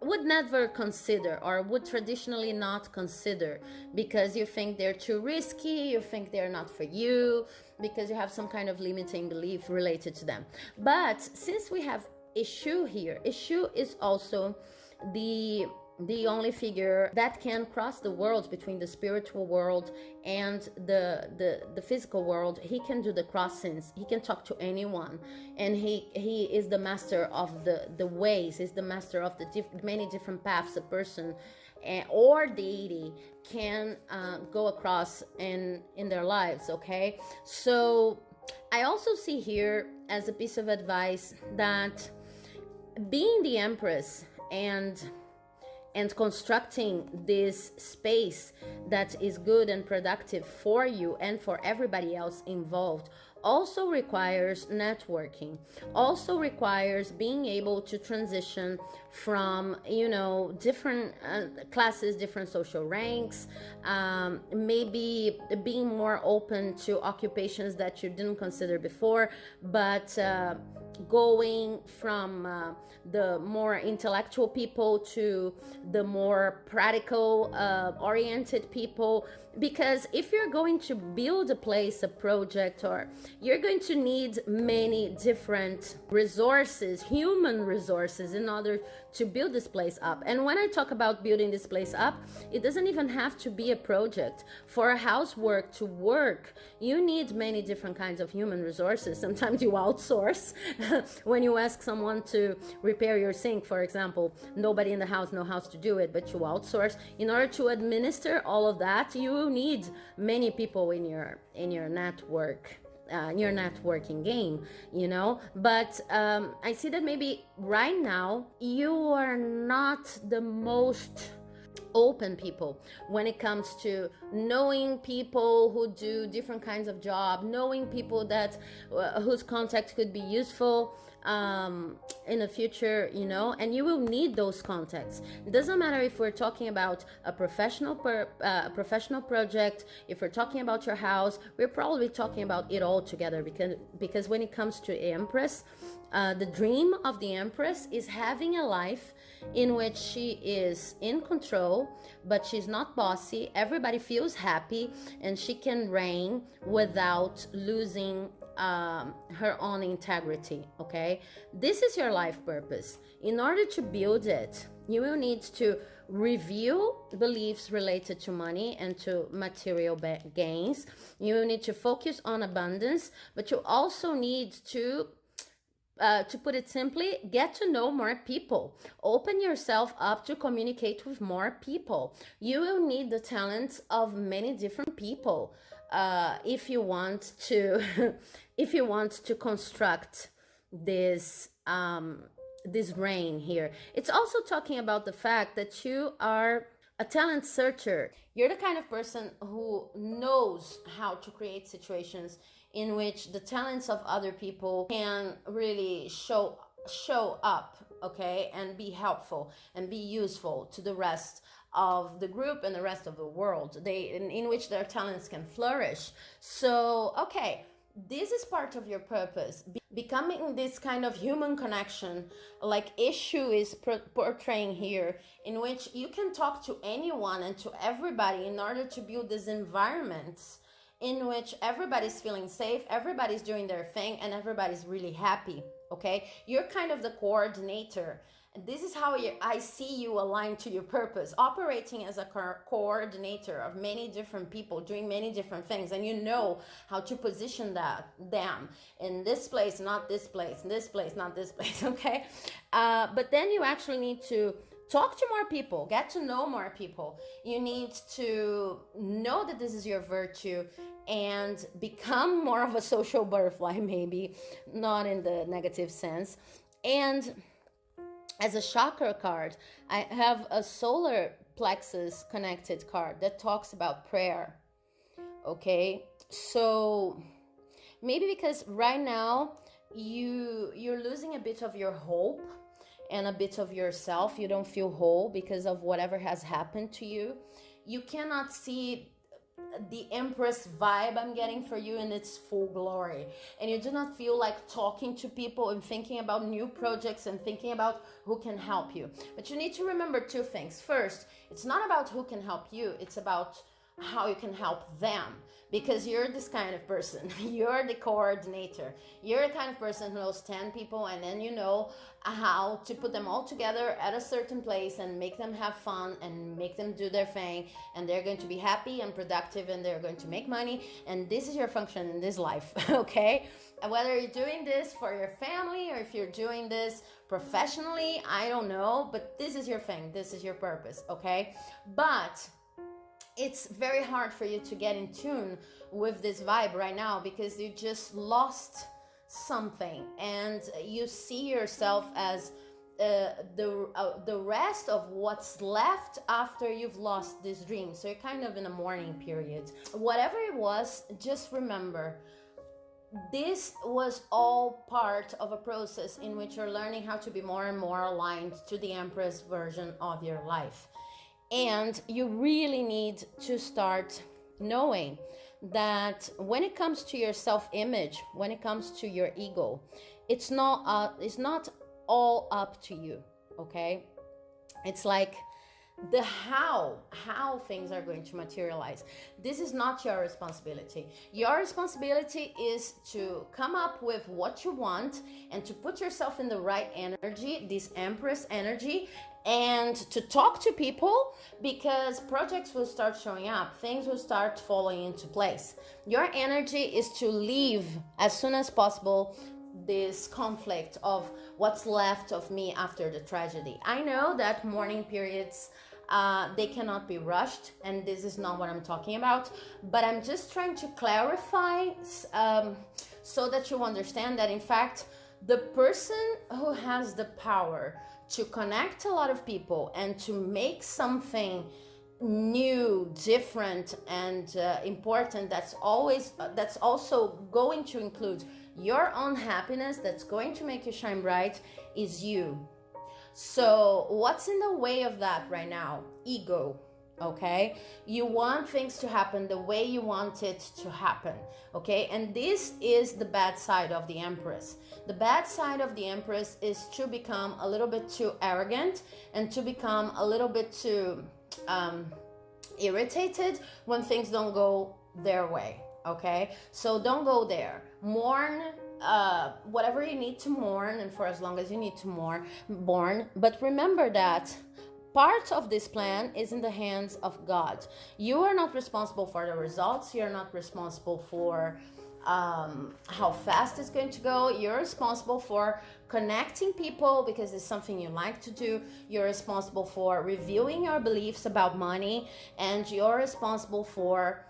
Speaker 1: would never consider, or would traditionally not consider, because you think they're too risky, you think they're not for you, because you have some kind of limiting belief related to them. But since we have issue here, issue is also the only figure that can cross the worlds between the spiritual world and the physical world. He can do the crossings, he can talk to anyone, and he is the master of the ways, is the master of the many different paths a person or deity can go across in their lives. Okay, so I also see here as a piece of advice that being the empress and constructing this space that is good and productive for you and for everybody else involved also requires networking, also requires being able to transition from, you know, different classes, different social ranks, maybe being more open to occupations that you didn't consider before, but going from the more intellectual people to the more practical oriented people. Because if you're going to build a place, a project, or you're going to need many different resources, human resources, in order to build this place up. And when I talk about building this place up, it doesn't even have to be a project. For a housework to work, you need many different kinds of human resources. Sometimes you outsource. When you ask someone to repair your sink, for example, nobody in the house knows how to do it, but you outsource. In order to administer all of that, you need many people in your network, your networking game, you know. But I see that maybe right now you are not the most open people when it comes to knowing people who do different kinds of job, knowing people that whose contact could be useful. in the future, you know, and you will need those contacts. It doesn't matter if we're talking about a professional project, if we're talking about your house, we're probably talking about it all together, because when it comes to Empress, the dream of the Empress is having a life in which she is in control, but she's not bossy. Everybody feels happy, and she can reign without losing her own integrity. Okay, this is your life purpose. In order to build it, you will need to review beliefs related to money and to material gains. You will need to focus on abundance, but you also need to put it simply, get to know more people. Open yourself up to communicate with more people. You will need the talents of many different people if you want to if you want to construct this this reign here. It's also talking about the fact that you are a talent searcher. You're the kind of person who knows how to create situations in which the talents of other people can really show up, okay, and be helpful and be useful to the rest of the group and the rest of the world, in which their talents can flourish. So, okay, this is part of your purpose, becoming this kind of human connection, like Issue is portraying here, in which you can talk to anyone and to everybody in order to build these environments in which everybody's feeling safe, everybody's doing their thing, and everybody's really happy. Okay, you're kind of the coordinator. And this is how I see you aligned to your purpose, operating as a coordinator of many different people, doing many different things, and you know how to position them in this place, not this place, in this place, not this place, okay? But then you actually need to talk to more people, get to know more people. You need to know that this is your virtue and become more of a social butterfly, maybe, not in the negative sense. And as a chakra card, I have a solar plexus connected card that talks about prayer. Okay, so maybe because right now you're losing a bit of your hope and a bit of yourself. You don't feel whole because of whatever has happened to you. You cannot see the Empress vibe I'm getting for you in its full glory, and you do not feel like talking to people and thinking about new projects and thinking about who can help you. But you need to remember two things. First, it's not about who can help you, it's about how you can help them, because you're this kind of person. You're the coordinator. You're the kind of person who knows 10 people, and then you know how to put them all together at a certain place and make them have fun and make them do their thing, and they're going to be happy and productive and they're going to make money, and this is your function in this life. Okay, and whether you're doing this for your family or if you're doing this professionally, I don't know, but this is your thing, this is your purpose. Okay, but it's very hard for you to get in tune with this vibe right now because you just lost something and you see yourself as the rest of what's left after you've lost this dream. So you're kind of in a mourning period. Whatever it was, just remember, this was all part of a process in which you're learning how to be more and more aligned to the Empress version of your life. And you really need to start knowing that when it comes to your self-image, when it comes to your ego, it's not all up to you, okay? It's like the how things are going to materialize. This is not your responsibility. Your responsibility is to come up with what you want and to put yourself in the right energy, this Empress energy, and to talk to people, because projects will start showing up, things will start falling into place. Your energy is to leave as soon as possible this conflict of what's left of me after the tragedy. I know that mourning periods, they cannot be rushed, and this is not what I'm talking about, but I'm just trying to clarify so that you understand that in fact the person who has the power to connect a lot of people and to make something new, different, and important, that's also going to include Your own happiness that's going to make you shine bright is you. So what's in the way of that right now? Ego. Okay, you want things to happen the way you want it to happen. Okay, and this is the bad side of the Empress. The bad side of the Empress is to become a little bit too arrogant and to become a little bit too irritated when things don't go their way. Okay, so don't go there. Mourn whatever you need to mourn, and for as long as you need to mourn. But remember that part of this plan is in the hands of God. You are not responsible for the results. You're not responsible for how fast it's going to go. You're responsible for connecting people because it's something you like to do. You're responsible for reviewing your beliefs about money, and you're responsible for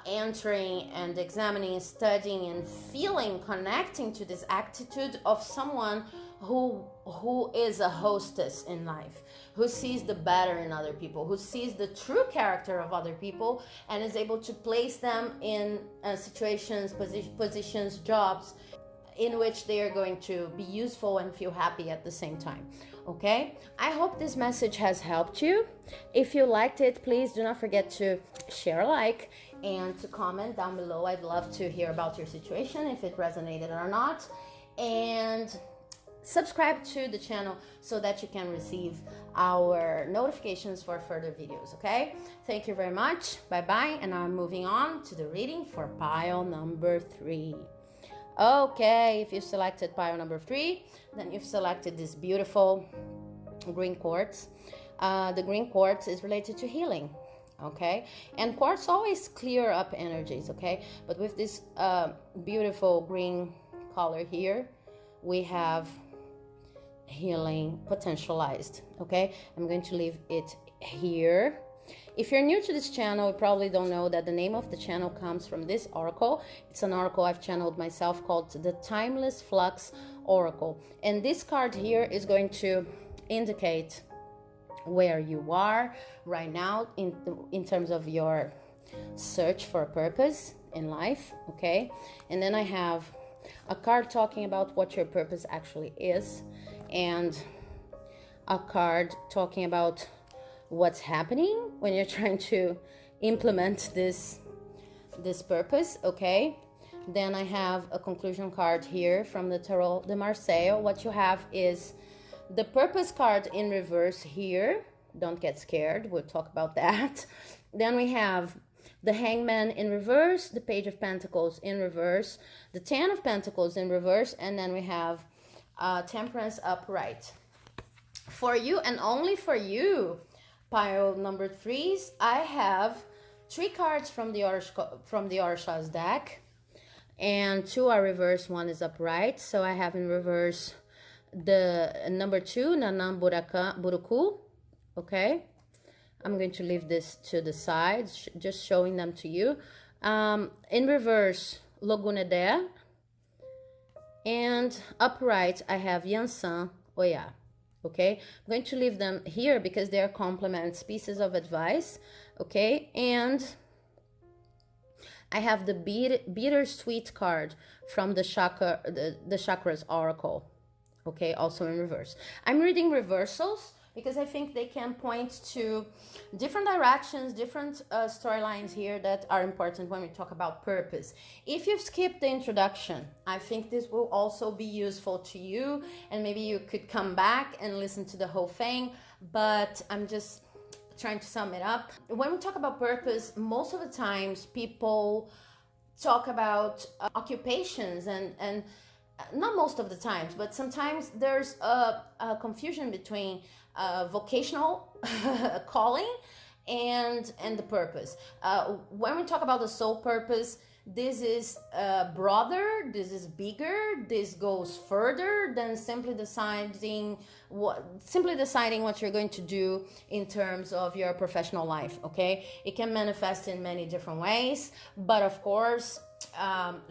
Speaker 1: entering and examining, studying, and feeling, connecting to this attitude of someone who is a hostess in life, who sees the better in other people, who sees the true character of other people, and is able to place them in situations, positions, jobs in which they are going to be useful and feel happy at the same time. Okay, I hope this message has helped you. If you liked it, please do not forget to share, like, and to comment down below. I'd love to hear about your situation, if it resonated or not. And subscribe to the channel so that you can receive our notifications for further videos. Okay, thank you very much. Bye bye. And I'm moving on to the reading for pile number 3. Okay, if you selected pile number 3, then you've selected this beautiful green quartz. The green quartz is related to healing. Okay, and quartz always clear up energies. Okay, but with this beautiful green color here, we have healing potentialized. Okay, I'm going to leave it here. If you're new to this channel, you probably don't know that the name of the channel comes from this oracle. It's an oracle I've channeled myself called the Timeless Flux Oracle. And this card here is going to indicate where you are right now in terms of your search for a purpose in life. Okay, and then I have a card talking about what your purpose actually is, and a card talking about what's happening when you're trying to implement this purpose. Okay, then I have a conclusion card here from the Tarot de Marseille. What you have is the purpose card in reverse here. Don't get scared, we'll talk about that. Then we have the Hangman in reverse, the Page of Pentacles in reverse, the Ten of Pentacles in reverse, and then we have Temperance upright. For you and only for you, pile number 3s, I have 3 cards from the Orisha's deck, and 2 are reversed, 1 is upright. So I have in reverse the number 2, Nanam Buruku. Okay, I'm going to leave this to the side, just showing them to you. In reverse, Logunede, and upright I have Yansan Oya. Okay, I'm going to leave them here because they are complements, pieces of advice. Okay, and I have the bittersweet card from the chakras oracle. Okay, also in reverse. I'm reading reversals because I think they can point to different directions, different storylines here that are important when we talk about purpose. If you've skipped the introduction, I think this will also be useful to you, and maybe you could come back and listen to the whole thing, but I'm just trying to sum it up. When we talk about purpose, most of the times people talk about occupations, and not most of the times, but sometimes there's a confusion between vocational calling and the purpose. When we talk about the soul purpose, this is broader, this is bigger, this goes further than simply deciding what you're going to do in terms of your professional life. Okay, it can manifest in many different ways, but of course,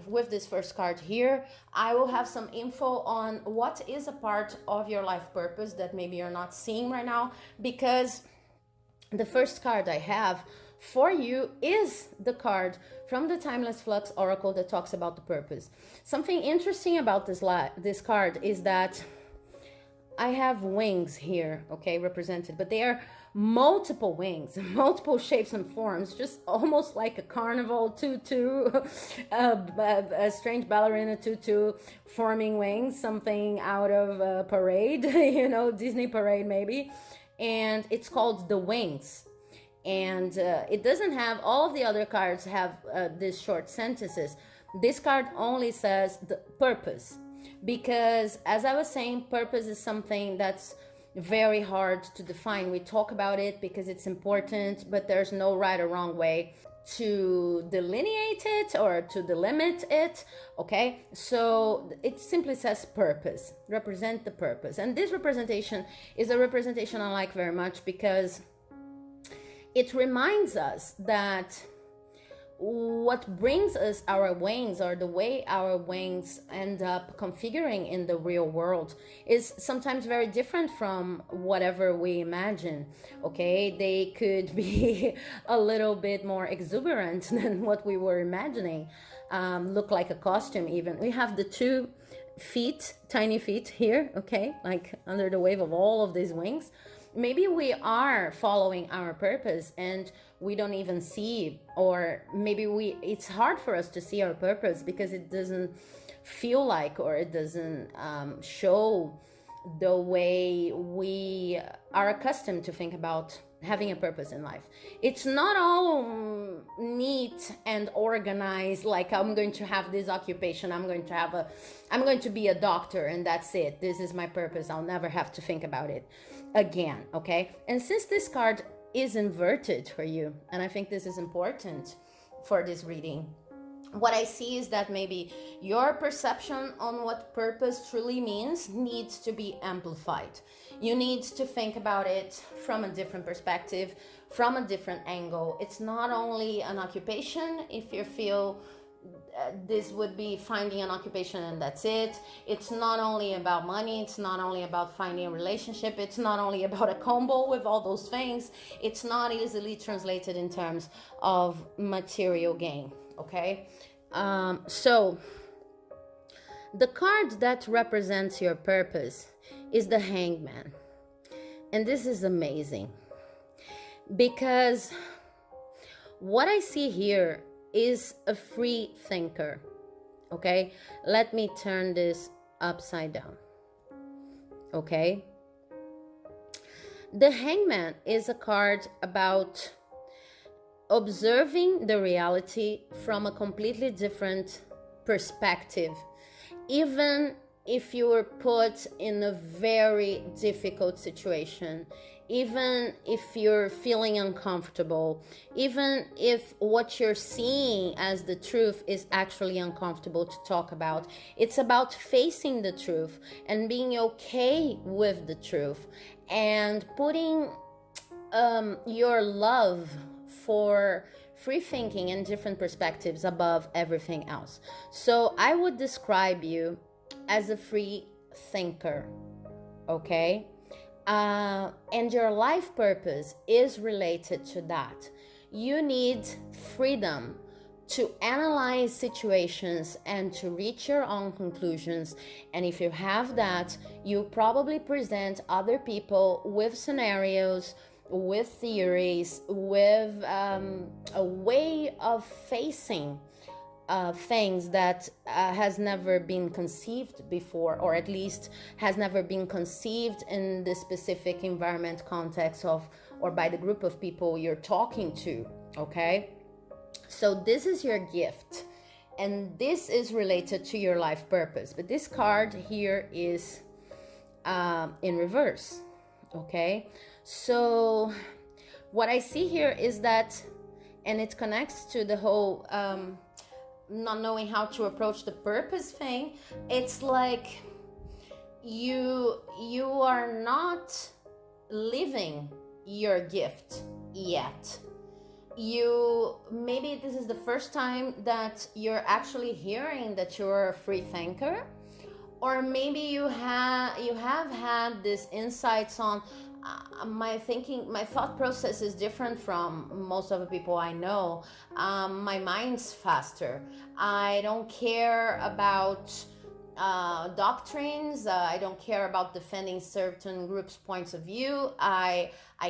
Speaker 1: with this first card here, I will have some info on what is a part of your life purpose that maybe you're not seeing right now, because the first card I have for you is the card from the Timeless Flux Oracle that talks about the purpose. Something interesting about this card is that I have wings here, okay, represented, but they are multiple wings, multiple shapes and forms, just almost like a carnival tutu, a strange ballerina tutu forming wings, something out of a parade, Disney parade maybe. And it's called the Wings. And it doesn't have, all of the other cards have these short sentences. This card only says the purpose. Because as I was saying, purpose is something that's very hard to define. We talk about it because it's important, but there's no right or wrong way to delineate it or to delimit it, okay? So it simply says purpose, represent the purpose. And this representation is a representation I like very much because it reminds us that what brings us our wings, or the way our wings end up configuring in the real world, is sometimes very different from whatever we imagine, okay? They could be a little bit more exuberant than what we were imagining, look like a costume even. We have the 2 feet, tiny feet here, okay, like under the wave of all of these wings. Maybe we are following our purpose and we don't even see, or maybe it's hard for us to see our purpose because it doesn't feel like, or it doesn't show the way we are accustomed to think about having a purpose in life. It's not all neat and organized, like I'm going to have this occupation, I'm going to be a doctor and that's it. This is my purpose. I'll never have to think about it again, okay? And since this card is inverted for you, and I think this is important for this reading, what I see is that maybe your perception on what purpose truly means needs to be amplified. You need to think about it from a different perspective, from a different angle. It's not only an occupation. If you feel this would be finding an occupation and that's it. It's not only about money. It's not only about finding a relationship. It's not only about a combo with all those things. It's not easily translated in terms of material gain, okay? So the card that represents your purpose is the Hangman. And this is amazing because what I see here is a free thinker, okay? Let me turn this upside down, okay? The Hangman is a card about observing the reality from a completely different perspective, even if you were put in a very difficult situation, even if you're feeling uncomfortable, even if what you're seeing as the truth is actually uncomfortable to talk about. It's about facing the truth and being okay with the truth and putting your love for free thinking and different perspectives above everything else. So I would describe you as a free thinker, okay? And your life purpose is related to that. You need freedom to analyze situations and to reach your own conclusions. And if you have that, you probably present other people with scenarios, with theories, with a way of facing things that has never been conceived before, or at least has never been conceived in the specific environment context of, or by the group of people you're talking to, okay? So this is your gift, and this is related to your life purpose. But this card here is in reverse, okay? So what I see here is that, and it connects to the whole not knowing how to approach the purpose thing. It's like you are not living your gift yet. Maybe this is the first time that you're actually hearing that you're a free thinker, or maybe you have had this insights on my thought process is different from most of the people I know. My mind's faster. I don't care about doctrines. I don't care about defending certain groups' points of view. I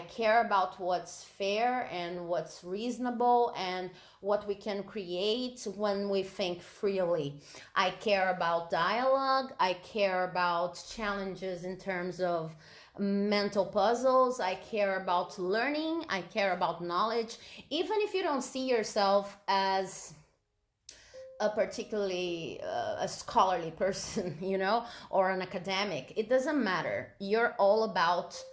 Speaker 1: care about what's fair and what's reasonable and what we can create when we think freely. I care about dialogue. I care about challenges in terms of mental puzzles. I care about learning. I care about knowledge. Even if you don't see yourself as a particularly a scholarly person, or an academic, it doesn't matter. You're all about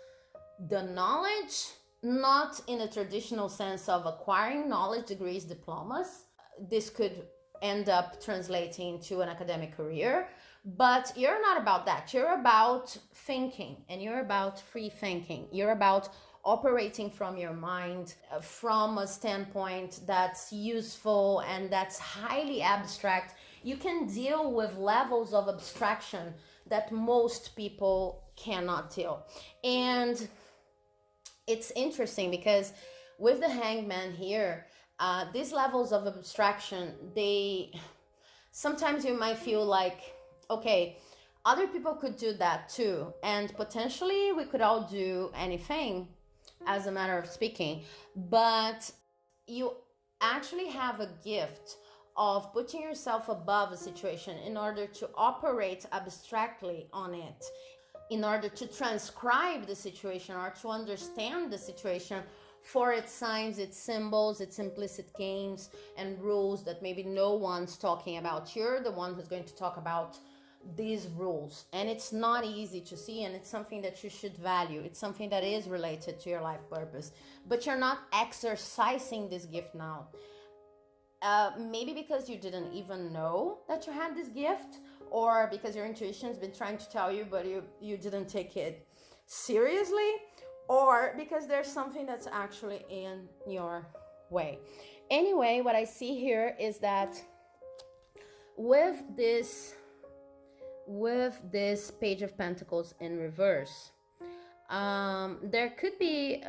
Speaker 1: the knowledge, not in a traditional sense of acquiring knowledge, degrees, diplomas. This could end up translating to an academic career, but you're not about that. You're about thinking, and you're about free thinking. You're about operating from your mind, from a standpoint that's useful and that's highly abstract. You can deal with levels of abstraction that most people cannot deal. And it's interesting because with the hangman here, these levels of abstraction, sometimes you might feel like, okay, other people could do that too, and potentially we could all do anything, as a matter of speaking, but you actually have a gift of putting yourself above a situation in order to operate abstractly on it, in order to transcribe the situation or to understand the situation for its signs, its symbols, its implicit games and rules that maybe no one's talking about. You're the one who's going to talk about these rules, and it's not easy to see, and it's something that you should value. It's something that is related to your life purpose, but you're not exercising this gift now. Maybe because you didn't even know that you had this gift, or because your intuition's been trying to tell you, but you didn't take it seriously, or because there's something that's actually in your way. Anyway, what I see here is that with this Page of Pentacles in reverse, there could be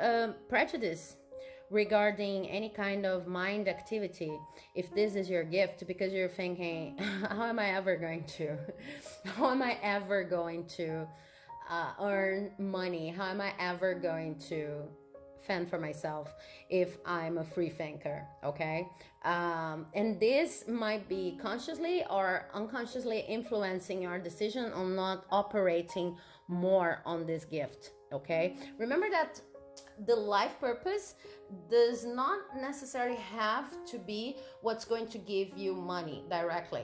Speaker 1: prejudice regarding any kind of mind activity if this is your gift, because you're thinking, how am I ever going to earn money? How am I ever going to fend for myself if I'm a free thinker? Okay, and this might be consciously or unconsciously influencing your decision on not operating more on this gift. Okay, remember that the life purpose does not necessarily have to be what's going to give you money directly.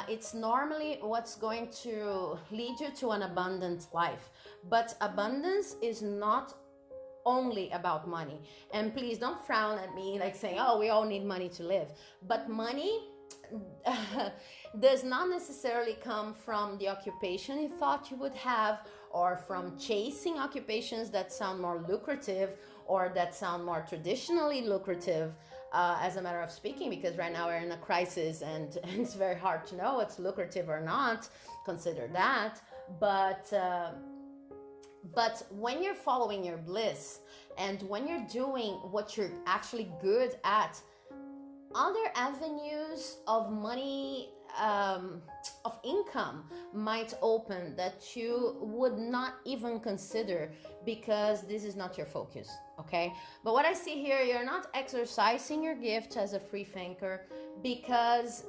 Speaker 1: It's normally what's going to lead you to an abundant life. But abundance is not only about money. And please don't frown at me like saying, oh, we all need money to live. But money does not necessarily come from the occupation you thought you would have, or from chasing occupations that sound more lucrative or that sound more traditionally lucrative, as a matter of speaking, because right now we're in a crisis and it's very hard to know what's lucrative or not. Consider that. But when you're following your bliss and when you're doing what you're actually good at, other avenues of money, of income might open that you would not even consider, because this is not your focus. Okay, but what I see here, you're not exercising your gift as a free thinker because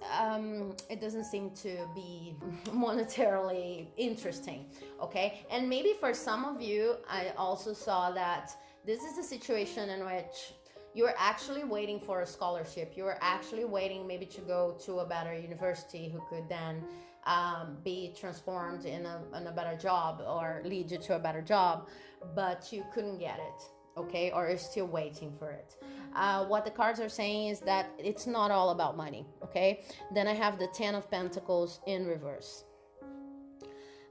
Speaker 1: it doesn't seem to be monetarily interesting. Okay, and maybe for some of you, I also saw that this is a situation in which you're actually waiting for a scholarship. You're actually waiting maybe to go to a better university who could then be transformed in a better job or lead you to a better job, but you couldn't get it, okay? Or you're still waiting for it. What the cards are saying is that it's not all about money, okay? Then I have the Ten of Pentacles in reverse.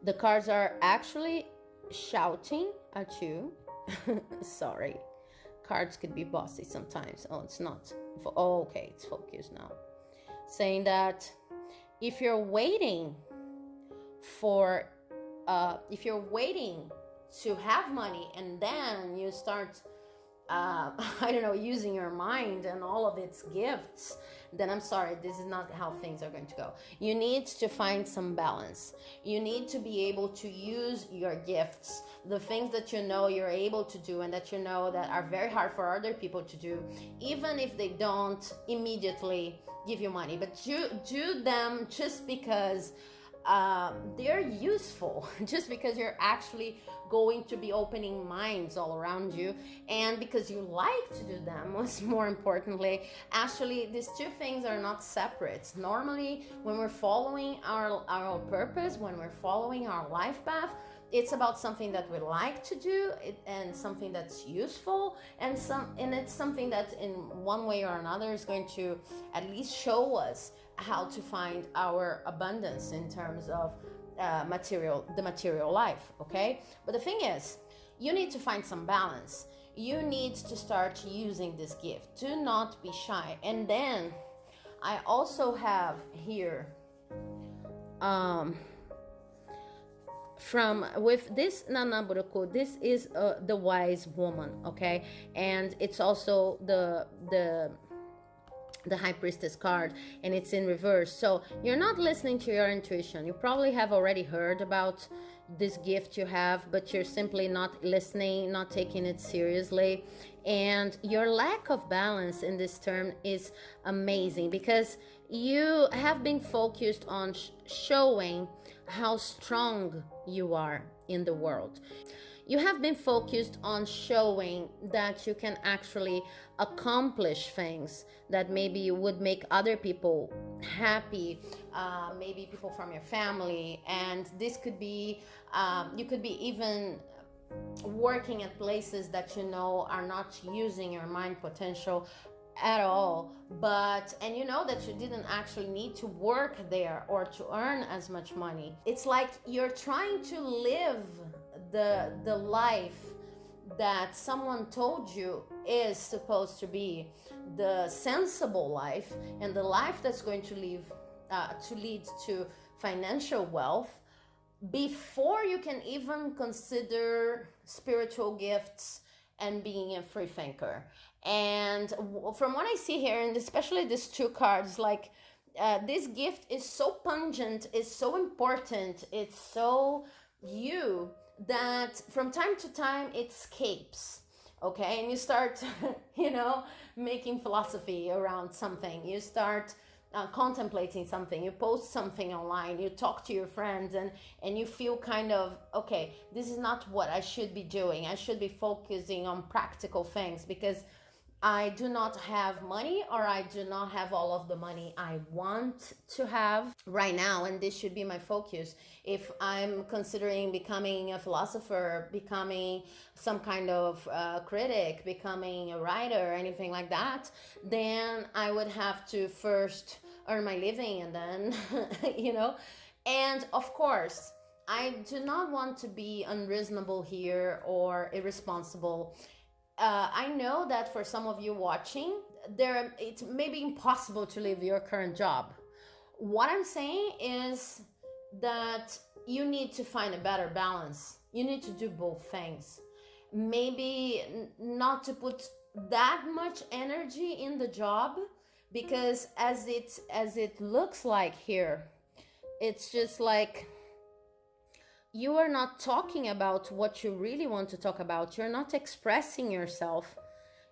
Speaker 1: The cards are actually shouting at you. Sorry. Cards could be bossy sometimes. Oh, it's not. Oh, okay, it's focused now. Saying that if you're waiting for if you're waiting to have money and then you start I don't know, using your mind and all of its gifts, then I'm sorry, this is not how things are going to go. You need to find some balance. You need to be able to use your gifts, the things that you know you're able to do and that you know that are very hard for other people to do, even if they don't immediately give you money, but you do them just because they're useful, just because you're actually going to be opening minds all around you, and because you like to do them. What's more importantly, actually, these two things are not separate. Normally, when we're following our purpose, when we're following our life path, it's about something that we like to do and something that's useful, and it's something that in one way or another is going to at least show us how to find our abundance in terms of the material life. Okay, but the thing is, you need to find some balance. You need to start using this gift. Do not be shy. And then I also have here from with this Nana Buruku, this is the wise woman, okay, and it's also the high priestess card, and it's in reverse. So you're not listening to your intuition. You probably have already heard about this gift you have, but you're simply not listening, not taking it seriously. And your lack of balance in this term is amazing, because you have been focused on showing how strong you are in the world. You have been focused on showing that you can actually accomplish things that maybe would make other people happy, maybe people from your family. And this could be, you could be even working at places that you know are not using your mind potential at all, and you know that you didn't actually need to work there or to earn as much money. It's like you're trying to live the life that someone told you is supposed to be the sensible life, and the life that's going to lead to financial wealth, before you can even consider spiritual gifts and being a free thinker. And from what I see here, and especially these two cards, like this gift is so pungent, is so important, it's so you, that from time to time it escapes. Okay, and you start making philosophy around something. You start contemplating something, you post something online, you talk to your friends, and you feel kind of, okay, this is not what I should be doing. I should be focusing on practical things, because I do not have money, or I do not have all of the money I want to have right now, and this should be my focus. If I'm considering becoming a philosopher, becoming some kind of critic, becoming a writer, anything like that, then I would have to first earn my living, and then, and of course, I do not want to be unreasonable here or irresponsible. I know that for some of you watching, it may be impossible to leave your current job. What I'm saying is that you need to find a better balance. You need to do both things. Maybe not to put that much energy in the job, because as it looks like here, it's just like you are not talking about what you really want to talk about. You're not expressing yourself.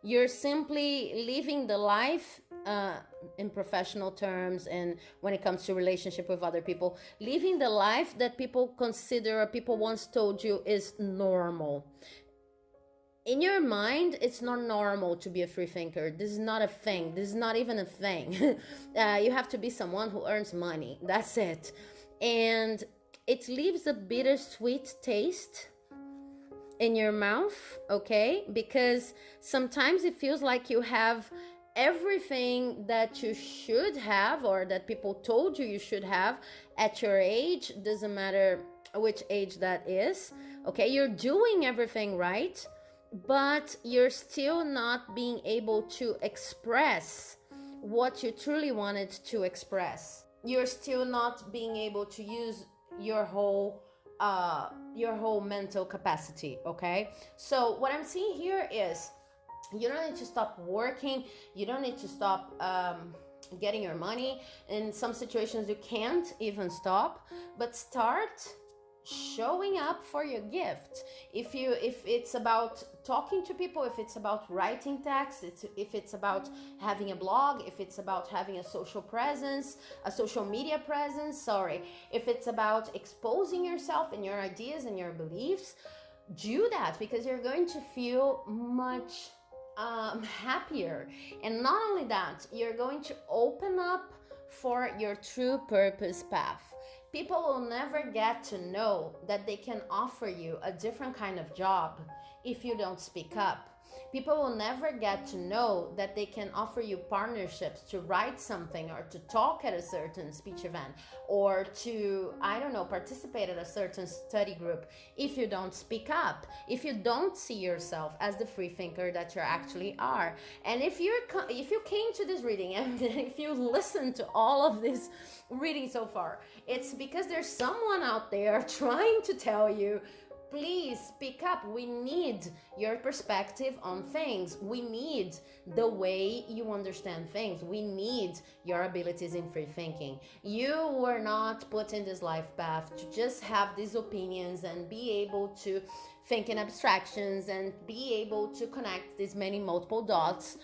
Speaker 1: You're simply living the life, in professional terms, and when it comes to relationship with other people, living the life that people consider, or people once told you, is normal. In your mind, it's not normal to be a free thinker. This is not a thing. This is not even a thing. You have to be someone who earns money. That's it. And it leaves a bittersweet taste in your mouth, okay? Because sometimes it feels like you have everything that you should have, or that people told you should have at your age. Doesn't matter which age that is, okay? You're doing everything right, but you're still not being able to express what you truly wanted to express. You're still not being able to use your whole mental capacity. Okay, so what I'm seeing here is you don't need to stop working, you don't need to stop getting your money. In some situations you can't even stop, but start showing up for your gift. If it's about talking to people, if it's about writing text, if it's about having a blog, if it's about having a social presence, a social media presence, sorry, if it's about exposing yourself and your ideas and your beliefs, do that, because you're going to feel much happier. And not only that, you're going to open up for your true purpose path. People will never get to know that they can offer you a different kind of job if you don't speak up. People will never get to know that they can offer you partnerships to write something, or to talk at a certain speech event, or to, I don't know, participate at a certain study group if you don't speak up, if you don't see yourself as the free thinker that you actually are. And if you came to this reading and if you listened to all of this reading so far, it's because there's someone out there trying to tell you, please speak up. We need your perspective on things. We need the way you understand things. We need your abilities in free thinking. You were not put in this life path to just have these opinions and be able to think in abstractions and be able to connect these many multiple dots,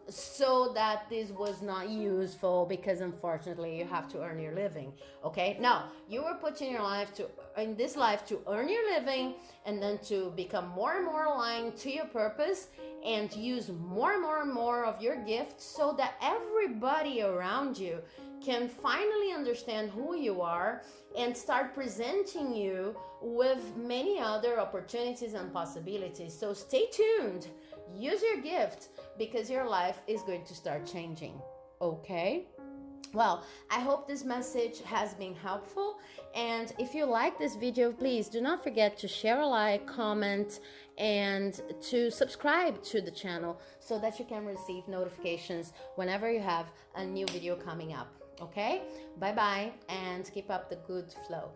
Speaker 1: so that this was not useful, because unfortunately you have to earn your living. Okay, now you were put in this life to earn your living, and then to become more and more aligned to your purpose, and use more and more of your gifts, so that everybody around you can finally understand who you are and start presenting you with many other opportunities and possibilities. So stay tuned, use your gift, because your life is going to start changing. Okay? Well, I hope this message has been helpful, and if you like this video, please do not forget to share, a like, comment, and to subscribe to the channel, so that you can receive notifications whenever you have a new video coming up. Okay? Bye bye, and keep up the good flow.